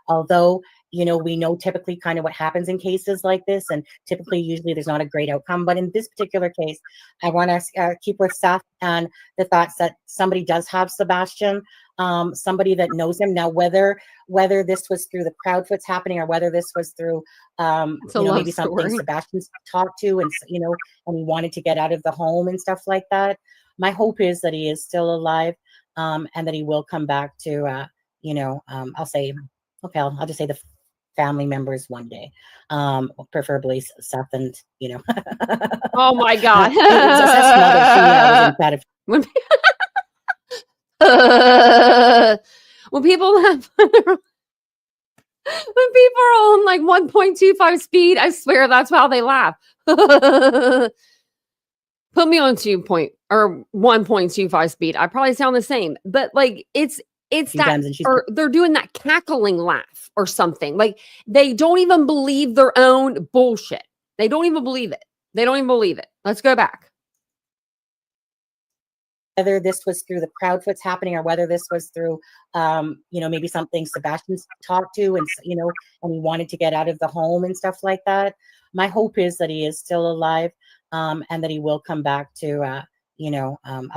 although, we know typically kind of what happens in cases like this, and typically usually there's not a great outcome. But in this particular case, I want to keep with Seth and the thoughts that somebody does have Sebastian, somebody that knows him. Now, whether this was through the Proudfoot's happening or whether this was through, maybe something Sebastian's talked to and, and he wanted to get out of the home and stuff like that. My hope is that he is still alive, and that he will come back to, I'll say, okay, I'll just say the family members one day, preferably Seth and, Oh my God. Seth's mother, she was in bed. When people have, when people are on like 1.25 speed, I swear that's how they laugh. Put me on 1.25 speed. I probably sound the same, but like it's that, or they're doing that cackling laugh or something. Like they don't even believe their own bullshit. They don't even believe it. Let's go back. Whether this was through the Proudfoot's happening or whether this was through, maybe something Sebastian's talked to and, and he wanted to get out of the home and stuff like that. My hope is that he is still alive, and that he will come back to, I'll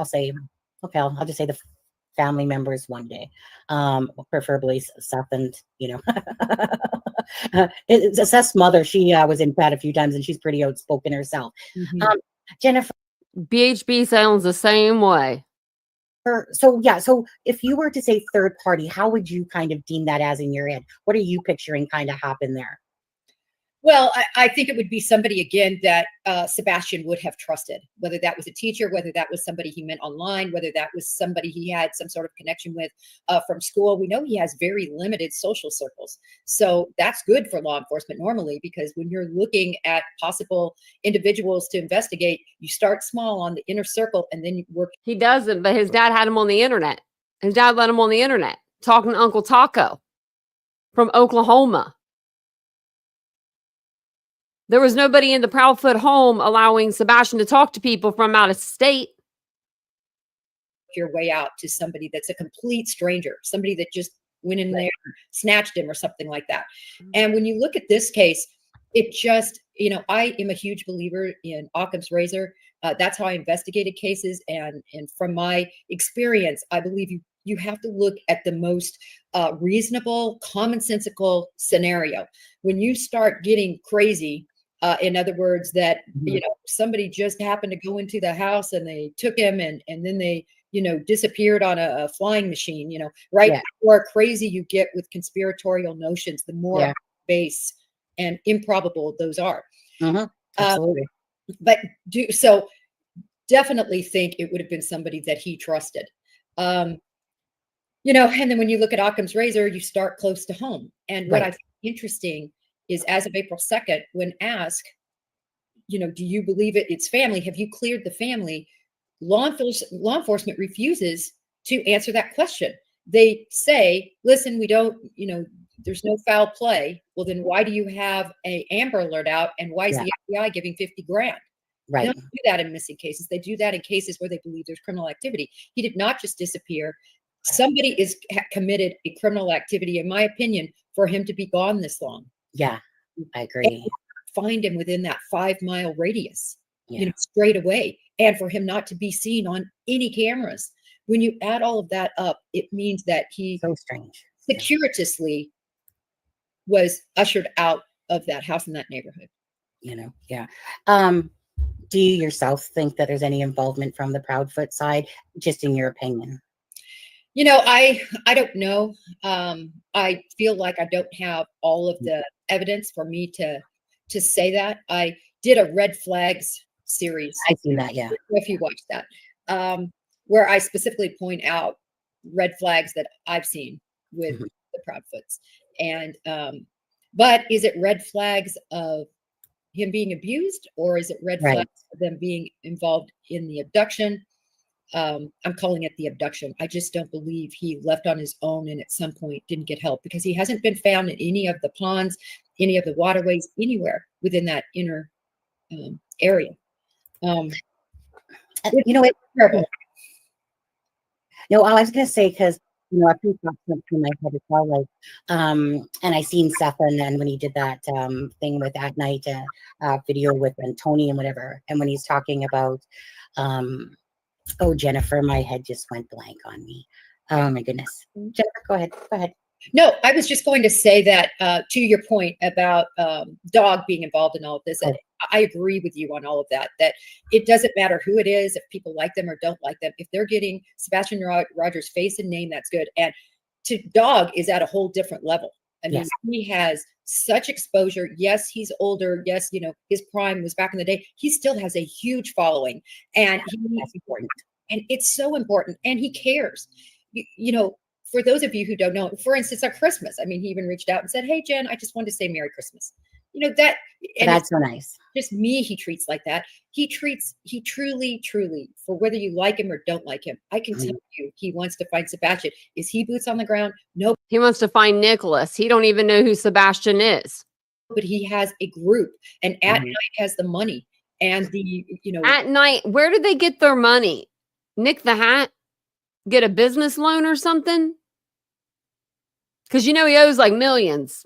say, okay, I'll just say the family members one day, preferably Seth and, Seth's mother, she was in bed a few times and she's pretty outspoken herself. Mm-hmm. Jennifer. BHB sounds the same way. So if you were to say third party, how would you kind of deem that as in your head? What are you picturing kind of happen there? Well, I think it would be somebody, again, that Sebastian would have trusted, whether that was a teacher, whether that was somebody he met online, whether that was somebody he had some sort of connection with from school. We know he has very limited social circles. So that's good for law enforcement normally, because when you're looking at possible individuals to investigate, you start small on the inner circle and then you work. He doesn't, but his dad had him on the internet. His dad let him on the internet talking to Uncle Taco from Oklahoma. There was nobody in the Proudfoot home allowing Sebastian to talk to people from out of state. Your way out to somebody that's a complete stranger, somebody that just went in there, snatched him or something like that. And when you look at this case, it just, I am a huge believer in Occam's razor. That's how I investigated cases. And from my experience, I believe you have to look at the most reasonable, commonsensical scenario. When you start getting crazy, in other words, that, somebody just happened to go into the house and they took him and then they, disappeared on a flying machine, right? Yeah. The more crazy you get with conspiratorial notions, the more base and improbable those are. Mm-hmm. Absolutely. But definitely think it would have been somebody that he trusted. And then when you look at Occam's razor, you start close to home. And what I find interesting is, as of April 2nd, when asked, do you believe it's family? Have you cleared the family? Law enforcement refuses to answer that question. They say, listen, we don't, there's no foul play. Well, then why do you have a Amber Alert out? And why is the FBI giving $50,000? Right. They don't do that in missing cases. They do that in cases where they believe there's criminal activity. He did not just disappear. Somebody is committed a criminal activity, in my opinion, for him to be gone this long. Yeah, I agree. And find him within that 5-mile radius, straight away, and for him not to be seen on any cameras. When you add all of that up, it means that he circuitously was ushered out of that house in that neighborhood. Do you yourself think that there's any involvement from the Proudfoot side, just in your opinion? I don't know. I feel like I don't have all of the evidence for me to say that. I did a Red Flags series. I've seen that, yeah. If you watched that. where I specifically point out red flags that I've seen with Mhm. the Proudfoots. And but is it red flags of him being abused, or is it red Right. flags of them being involved in the abduction? I'm calling it the abduction. I just don't believe he left on his own and at some point didn't get help, because he hasn't been found in any of the ponds, any of the waterways, anywhere within that inner area. You know, Terrible. no, I was gonna say, because a few thoughts went through my head as well, like, and I seen Seth, and then when he did that thing with At Night video with Tony and whatever, and when he's talking about, oh, Jennifer, my head just went blank on me. Oh my goodness, Jennifer, go ahead, go ahead. No, I was just going to say that to your point about dog being involved in all of this. Oh. I agree with you on all of that, that it doesn't matter who it is, if people like them or don't like them. If they're getting Sebastian Rogers' face and name, that's good. And to dog is at a whole different level. I mean, Yes. he has such exposure. Yes, he's older. Yes, his prime was back in the day. He still has a huge following. And That's important. and it's so important. And he cares. For those of you who don't know, for instance, on Christmas, I mean, he even reached out and said, "Hey, Jen, I just wanted to say Merry Christmas." That, and That's so nice. just me, he treats like that. He truly, for whether you like him or don't like him, I can tell you, he wants to find Sebastian. Is he boots on the ground? No, He wants to find Nicholas. He don't even know who Sebastian is. but he has a group, and At Mhm. Night has the money and At Night, where did they get their money? Nick the Hat? Get a business loan or something? Because he owes like millions.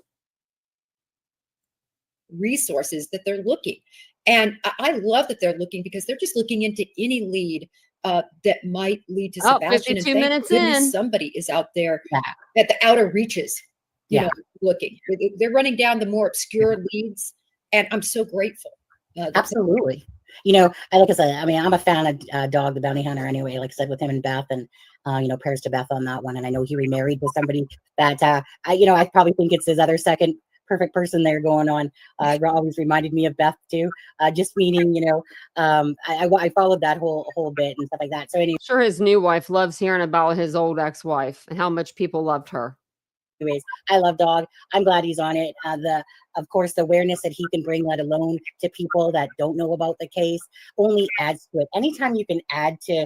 resources that they're looking. And I love that they're looking, because they're just looking into any lead that might lead to Oh, Sebastian. 52 and thank minutes goodness in. somebody is out there Yeah. at the outer reaches, Yeah. looking. They're running down the more obscure leads, and I'm so grateful. Absolutely. Like I said, I mean, I'm a fan of Dog the Bounty Hunter anyway, like I said, with him and Beth, and prayers to Beth on that one. And I know he remarried with somebody that I probably think it's his other second perfect person there going on. Always reminded me of Beth too. Just meeting, I followed that whole bit and stuff like that. So anyway, Sure, his new wife loves hearing about his old ex-wife and how much people loved her. anyways, I love Dog. I'm glad he's on it. Of course, the awareness that he can bring, let alone to people that don't know about the case, only adds to it. Anytime you can add to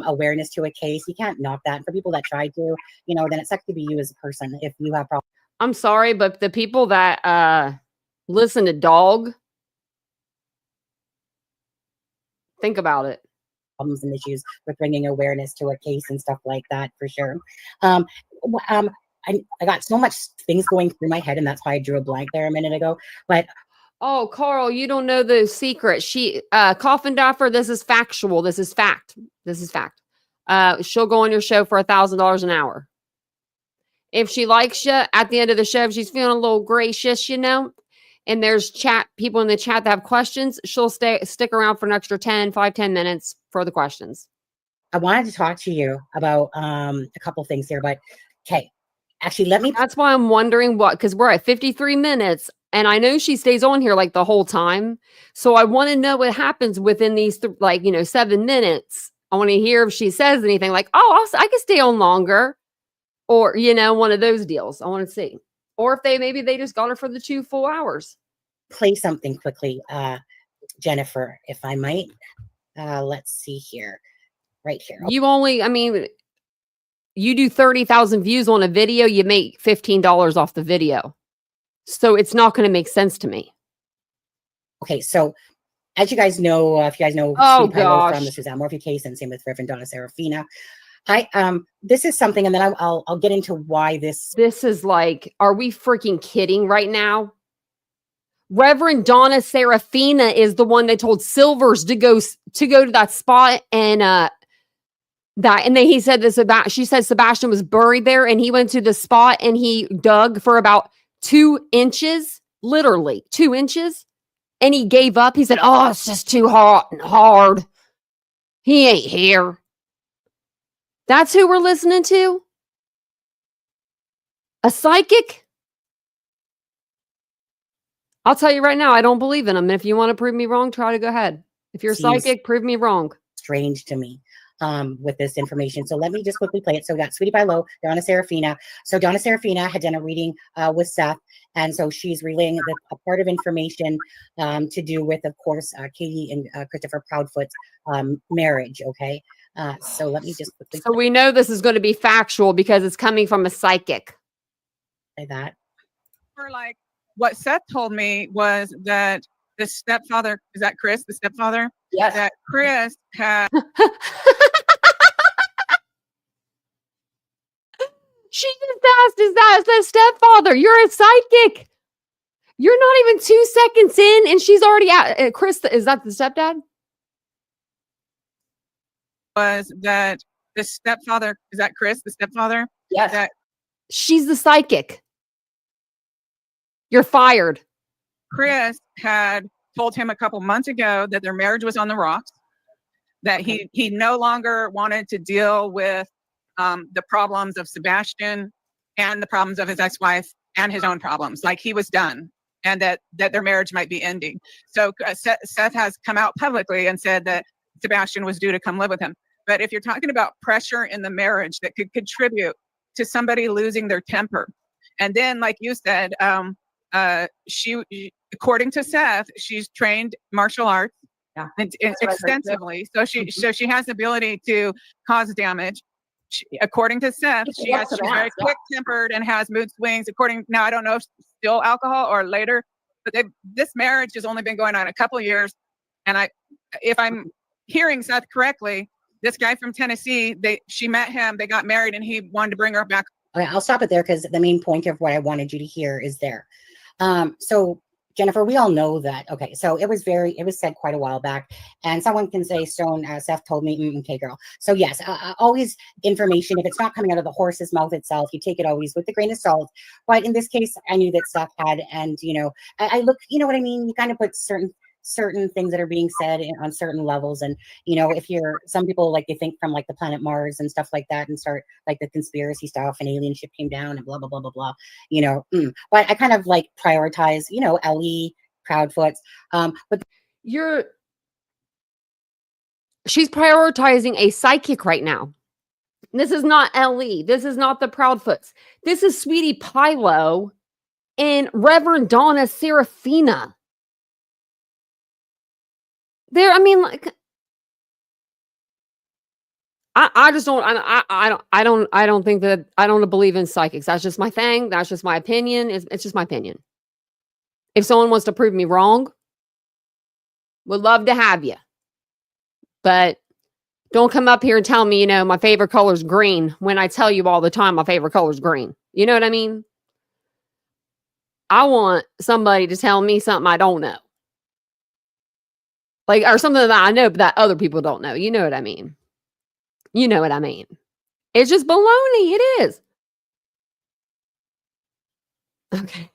awareness to a case, you can't knock that. And for people that try to, then it sucks to be you as a person if you have problems. I'm sorry, but the people that listen to Dog, think about it. Problems and issues with bringing awareness to a case and stuff like that, for sure. I got so much things going through my head, and that's why I drew a blank there a minute ago. But Oh, Carl, you don't know the secret. Coffindaffer, this is factual. This is fact. This is fact. She'll go on your show for $1,000 an hour. If she likes you at the end of the show, if she's feeling a little gracious, and there's people in the chat that have questions, she'll stick around for an extra 10 minutes for the questions. I wanted to talk to you about a couple things here, but okay. Actually, That's why I'm wondering because we're at 53 minutes, and I know she stays on here like the whole time. So I want to know what happens within these 7 minutes. I want to hear if she says anything like, "Oh, I can stay on longer," or one of those deals. I want to see, or if maybe they just got her for the 2 full hours. play something quickly, Jennifer, if I might. Let's see here, right here. You do 30,000 views on a video, you make $15 off the video. So it's not going to make sense to me. Okay, so as you guys know, if you guys know Oh, Sweet Pillow from gosh. the Suzanne Morphy case, and same with Reverend Donna Serafina. This is something, and then I'll get into why this. This is like, are we freaking kidding right now? Reverend Donna Serafina is the one that told Silvers to go to that spot, and he said she said Sebastian was buried there, and he went to the spot and he dug for about 2 inches, literally 2 inches, and he gave up. He said, "Oh, it's just too hot and hard. He ain't here." That's who we're listening to? A psychic? I'll tell you right now, I don't believe in them. And if you want to prove me wrong, try to go ahead. If you're psychic, prove me wrong. Strange to me. with this information. So let me just quickly play it. So we got Sweetie Pie Low, Donna Serafina. So Donna Serafina had done a reading with Seth, and so she's relaying a part of information to do with, of course, Katie and Christopher Proudfoot's marriage. Okay, so let me just quickly So we know this is going to be factual because it's coming from a psychic. say that. For like what Seth told me was that the stepfather, is that Chris, the stepfather? Yes. That Chris had She just asked, is that the stepfather? You're a psychic. You're not even 2 seconds in and she's already out. Chris, is that the stepdad? was that the stepfather, is that Chris, the stepfather? Yes. That She's the psychic. You're fired. Chris had told him a couple months ago that their marriage was on the rocks, that he no longer wanted to deal with the problems of Sebastian and the problems of his ex-wife and his own problems. Like he was done, and that their marriage might be ending. So Seth has come out publicly and said that Sebastian was due to come live with him. But if you're talking about pressure in the marriage that could contribute to somebody losing their temper, and then like you said, she, according to Seth, she's trained martial arts extensively. So she has the ability to cause damage. According to Seth, she's very quick-tempered and has mood swings. Now I don't know if still alcohol or later, but this marriage has only been going on a couple of years. And if I'm hearing Seth correctly, this guy from Tennessee, she met him, they got married, and he wanted to bring her back. Okay, I'll stop it there because the main point of what I wanted you to hear is there. So Jennifer, we all know that. Okay, so it was said quite a while back, and someone can say, Stone, Seth told me, okay, girl. So yes, always information, if it's not coming out of the horse's mouth itself, you take it always with a grain of salt. But in this case, I knew that Seth had, and I look, you know what I mean? You kind of put certain things that are being said on certain levels, and if you're, some people like to think from like the planet Mars and stuff like that and start like the conspiracy stuff and alien ship came down and blah blah blah blah blah, but I kind of like prioritize Ellie Proudfoot, but she's prioritizing a psychic right now. This is not Ellie, this is not the Proudfoots, this is Sweetie Pilo and Reverend Donna Serafina. There, I mean, like, I just don't, I don't think that, I don't believe in psychics. That's just my thing. That's just my opinion. It's just my opinion. If someone wants to prove me wrong, would love to have you. But don't come up here and tell me, my favorite color is green when I tell you all the time my favorite color is green. You know what I mean? I want somebody to tell me something I don't know. Like, or something that I know, but that other people don't know. You know what I mean? You know what I mean? It's just baloney. It is. Okay.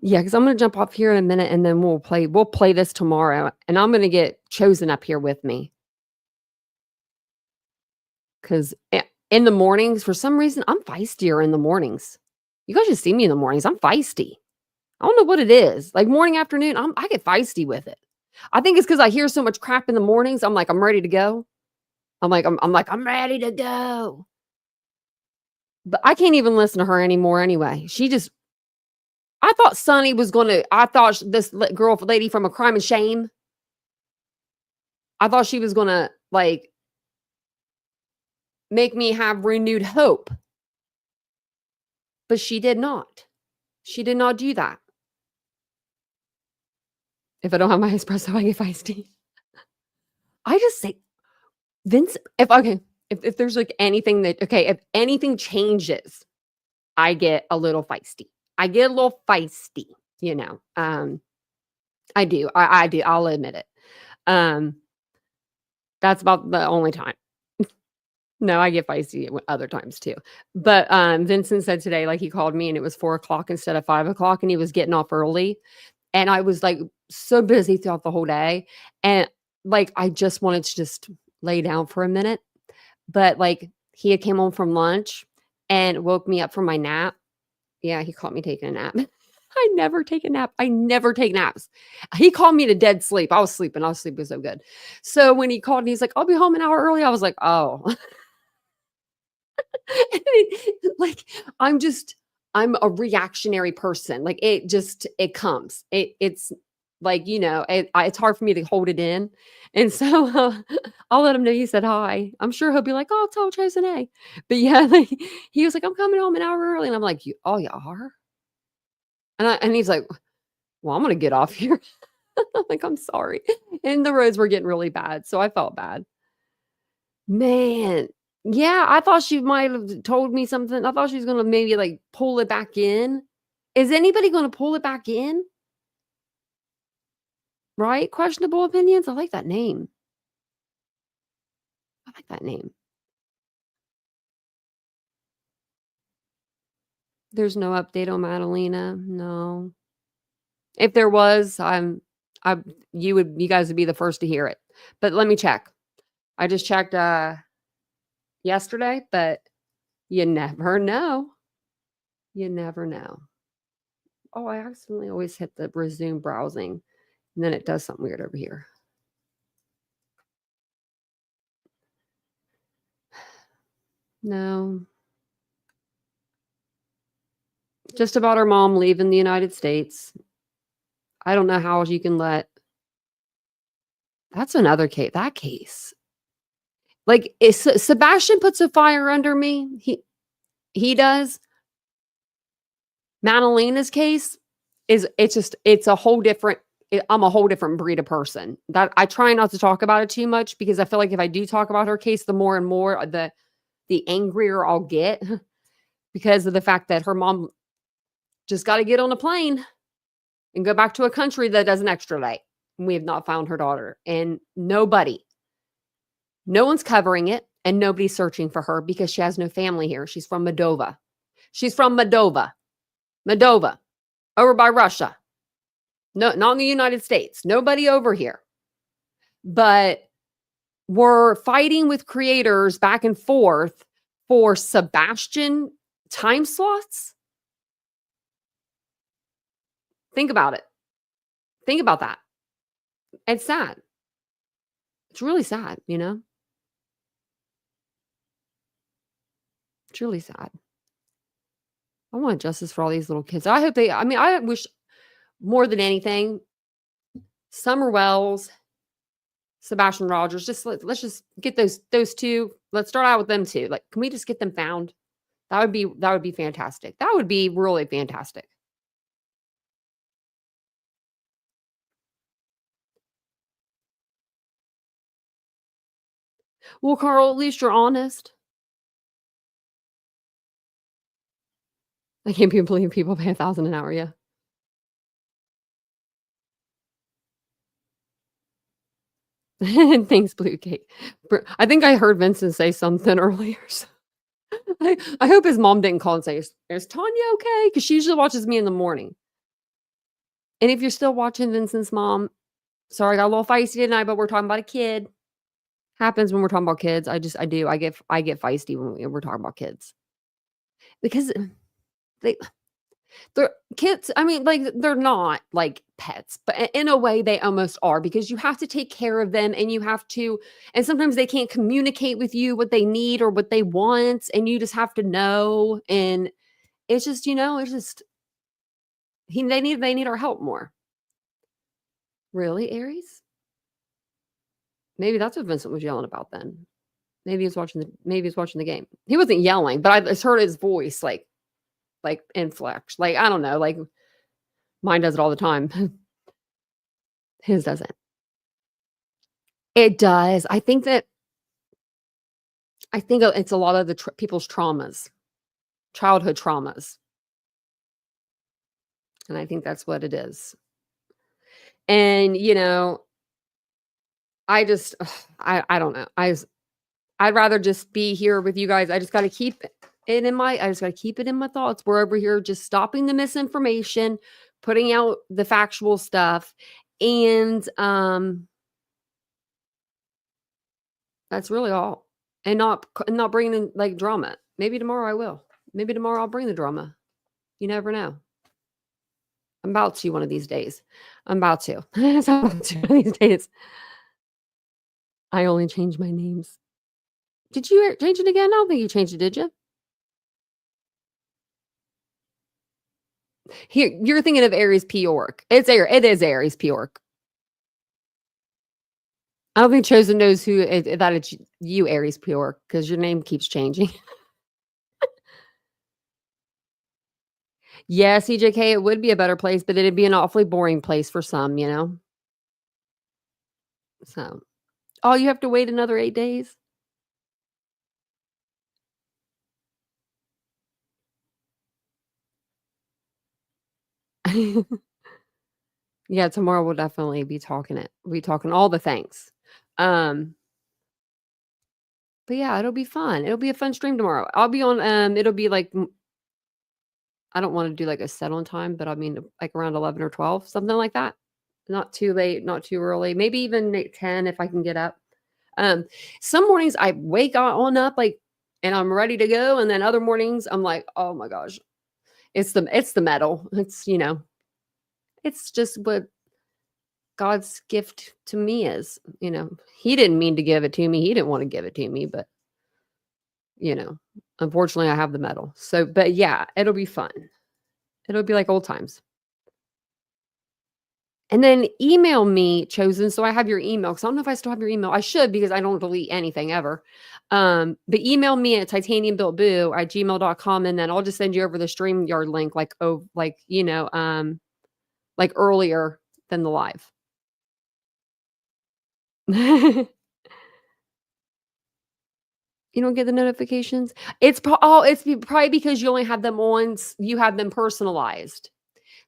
Yeah, because I'm going to jump off here in a minute and then we'll play this tomorrow. And I'm going to get Chosen up here with me. Because in the mornings, for some reason, I'm feistier in the mornings. You guys just see me in the mornings. I'm feisty. I don't know what it is. Like morning, afternoon, I get feisty with it. I think it's because I hear so much crap in the mornings. I'm like, I'm ready to go. I'm I'm ready to go. But I can't even listen to her anymore anyway. I thought Sunny was I thought this lady from A Crime and Shame, I thought she was going to like make me have renewed hope. But she did not. She did not do that. If I don't have my espresso, I get feisty. I just say, Vince, if there's like anything if anything changes, I get a little feisty. I I do. I do. I'll admit it. That's about the only time. No, I get feisty other times too. But Vincent said today, like he called me and it was 4:00 instead of 5:00 and he was getting off early. And I was like so busy throughout the whole day. And like, I just wanted to just lay down for a minute. But like he had came home from lunch and woke me up from my nap. Yeah, he caught me taking a nap. I never take a nap. I never take naps. He called me to dead sleep. I was sleeping. So good. So when he called and he's like, I'll be home an hour early. I was like, oh. Like, I'm a reactionary person. Like it comes. It's like, it's hard for me to hold it in. And so I'll let him know you said hi. I'm sure he'll be like, oh, tell Chase an A. But yeah, like, he was like, I'm coming home an hour early. And I'm like, you are? And he's like, well, I'm going to get off here. I'm like, I'm sorry. And the roads were getting really bad. So I felt bad. Man. Yeah, I thought she might have told me something. I thought she was going to maybe like pull it back in. Is anybody going to pull it back in? Right? Questionable opinions. I like that name. I like that name. There's no update on Madalena. No. If there was, you guys would be the first to hear it. But let me check. I just checked yesterday, but you never know. You never know. Oh, I accidentally always hit the resume browsing, and then it does something weird over here. No. Just about her mom leaving the United States. I don't know how you can let. That's another case. That case. Like, Sebastian puts a fire under me. He does. Madalena's case it's a whole different. I'm a whole different breed of person. That I try not to talk about it too much because I feel like if I do talk about her case, the more and more the angrier I'll get because of the fact that her mom just got to get on a plane and go back to a country that doesn't extradite. We have not found her daughter, and no one's covering it, and nobody's searching for her because she has no family here. She's from Moldova. Moldova, over by Russia. No, not in the United States. Nobody over here. But we're fighting with creators back and forth for Sebastian time slots. Think about it. Think about that. It's sad. It's really sad, It's really sad. I want justice for all these little kids. I wish more than anything, Summer Wells, Sebastian Rogers, let's just get those two. Let's start out with them two. Like, can we just get them found? That would be fantastic. That would be really fantastic. Well, Carl, at least you're honest. I can't believe people pay $1,000 an hour. Yeah. Thanks, Blue Cake. I think I heard Vincent say something earlier. So I hope his mom didn't call and say, is Tanya okay? Because she usually watches me in the morning. And if you're still watching Vincent's mom, sorry, I got a little feisty tonight, but we're talking about a kid. Happens when we're talking about kids. I get feisty when we're talking about kids. Because they're kids. I mean, like, they're not like pets, but in a way they almost are because you have to take care of them and sometimes they can't communicate with you what they need or what they want. And you just have to know. And it's just, they need our help more. Really, Aries? Maybe that's what Vincent was yelling about then. Maybe he's watching the game. He wasn't yelling, but I just heard his voice like inflect. Like, I don't know, like mine does it all the time. His doesn't. It does. I think it's a lot of the people's traumas, childhood traumas. And I think that's what it is. And, I just, I don't know. I'd rather just be here with you guys. I just got to keep it in my thoughts. We're over here just stopping the misinformation, putting out the factual stuff. And, that's really all. And not bringing in like drama. Maybe tomorrow I will. Maybe tomorrow I'll bring the drama. You never know. I'm about to one of these days. I'm about to. I'm about to one of these days. I only changed my names. Did you change it again? I don't think you changed it, did you? Here, you're thinking of Aries P. York. It is Aries P. York. I don't think Chosen knows that it's you, Aries P. York, because your name keeps changing. Yeah, CJK, it would be a better place, but it'd be an awfully boring place for some, you know? So, oh, you have to wait another 8 days? Yeah, tomorrow we'll definitely be talking all the things. But yeah, it'll be fun. It'll be a fun stream tomorrow. I'll be on, it'll be like, I don't want to do like a set on time, but I mean like around 11 or 12, something like that. Not too late, not too early. Maybe even 10 if I can get up. Some mornings I wake on up like, and I'm ready to go. And then other mornings I'm like, oh my gosh, it's the metal. It's, it's just what God's gift to me is, he didn't mean to give it to me. He didn't want to give it to me, but unfortunately I have the metal. So, but yeah, it'll be fun. It'll be like old times. And then email me, Chosen, so I have your email, because I don't know if I still have your email. I should, because I don't delete anything ever. But email me at titaniumbuiltboo@gmail.com, and then I'll just send you over the StreamYard link, like earlier than the live. You don't get the notifications? It's probably because you only have them you have them personalized.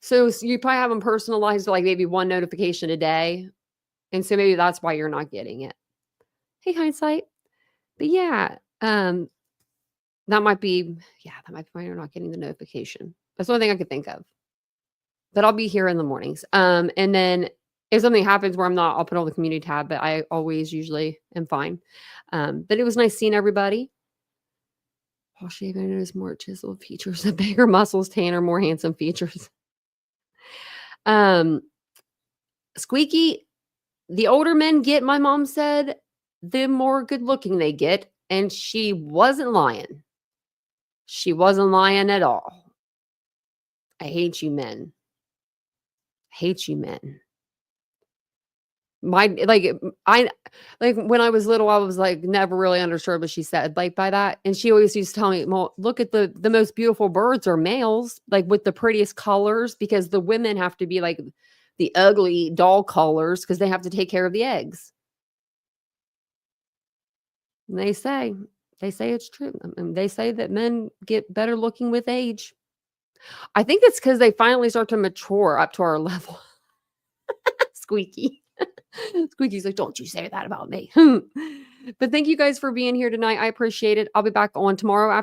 So you probably have them personalized to like maybe one notification a day. And so maybe that's why you're not getting it. Hey, hindsight. But yeah, that might be why you're not getting the notification. That's the only thing I could think of. But I'll be here in the mornings. And then if something happens where I'm not, I'll put on the community tab, but I always usually am fine. But it was nice seeing everybody. Paul shaving is more chiseled features, the bigger muscles, tanner, more handsome features. Squeaky, the older men get, my mom said, the more good looking they get. And she wasn't lying. She wasn't lying at all. I hate you men. I hate you men. When I was little, I was like never really understood what she said like by that. And she always used to tell me, well, look at the most beautiful birds are males, like with the prettiest colors, because the women have to be like the ugly doll colors because they have to take care of the eggs. And they say it's true. I mean, they say that men get better looking with age. I think it's because they finally start to mature up to our level. Squeaky. Squeaky's like, don't you say that about me. But thank you guys for being here tonight. I appreciate it. I'll be back on tomorrow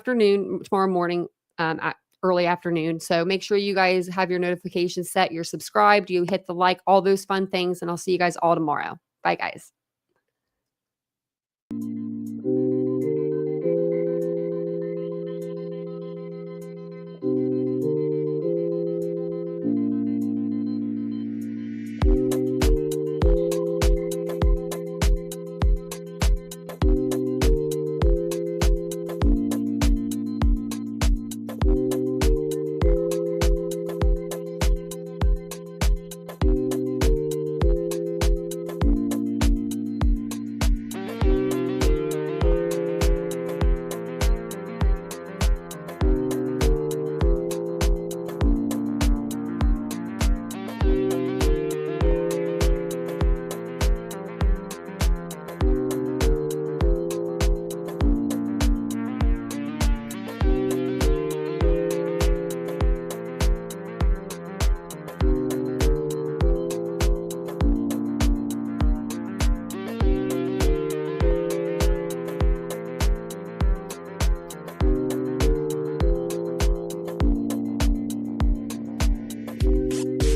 morning, at early afternoon. So make sure you guys have your notifications set. You're subscribed. You hit the like, all those fun things. And I'll see you guys all tomorrow. Bye, guys.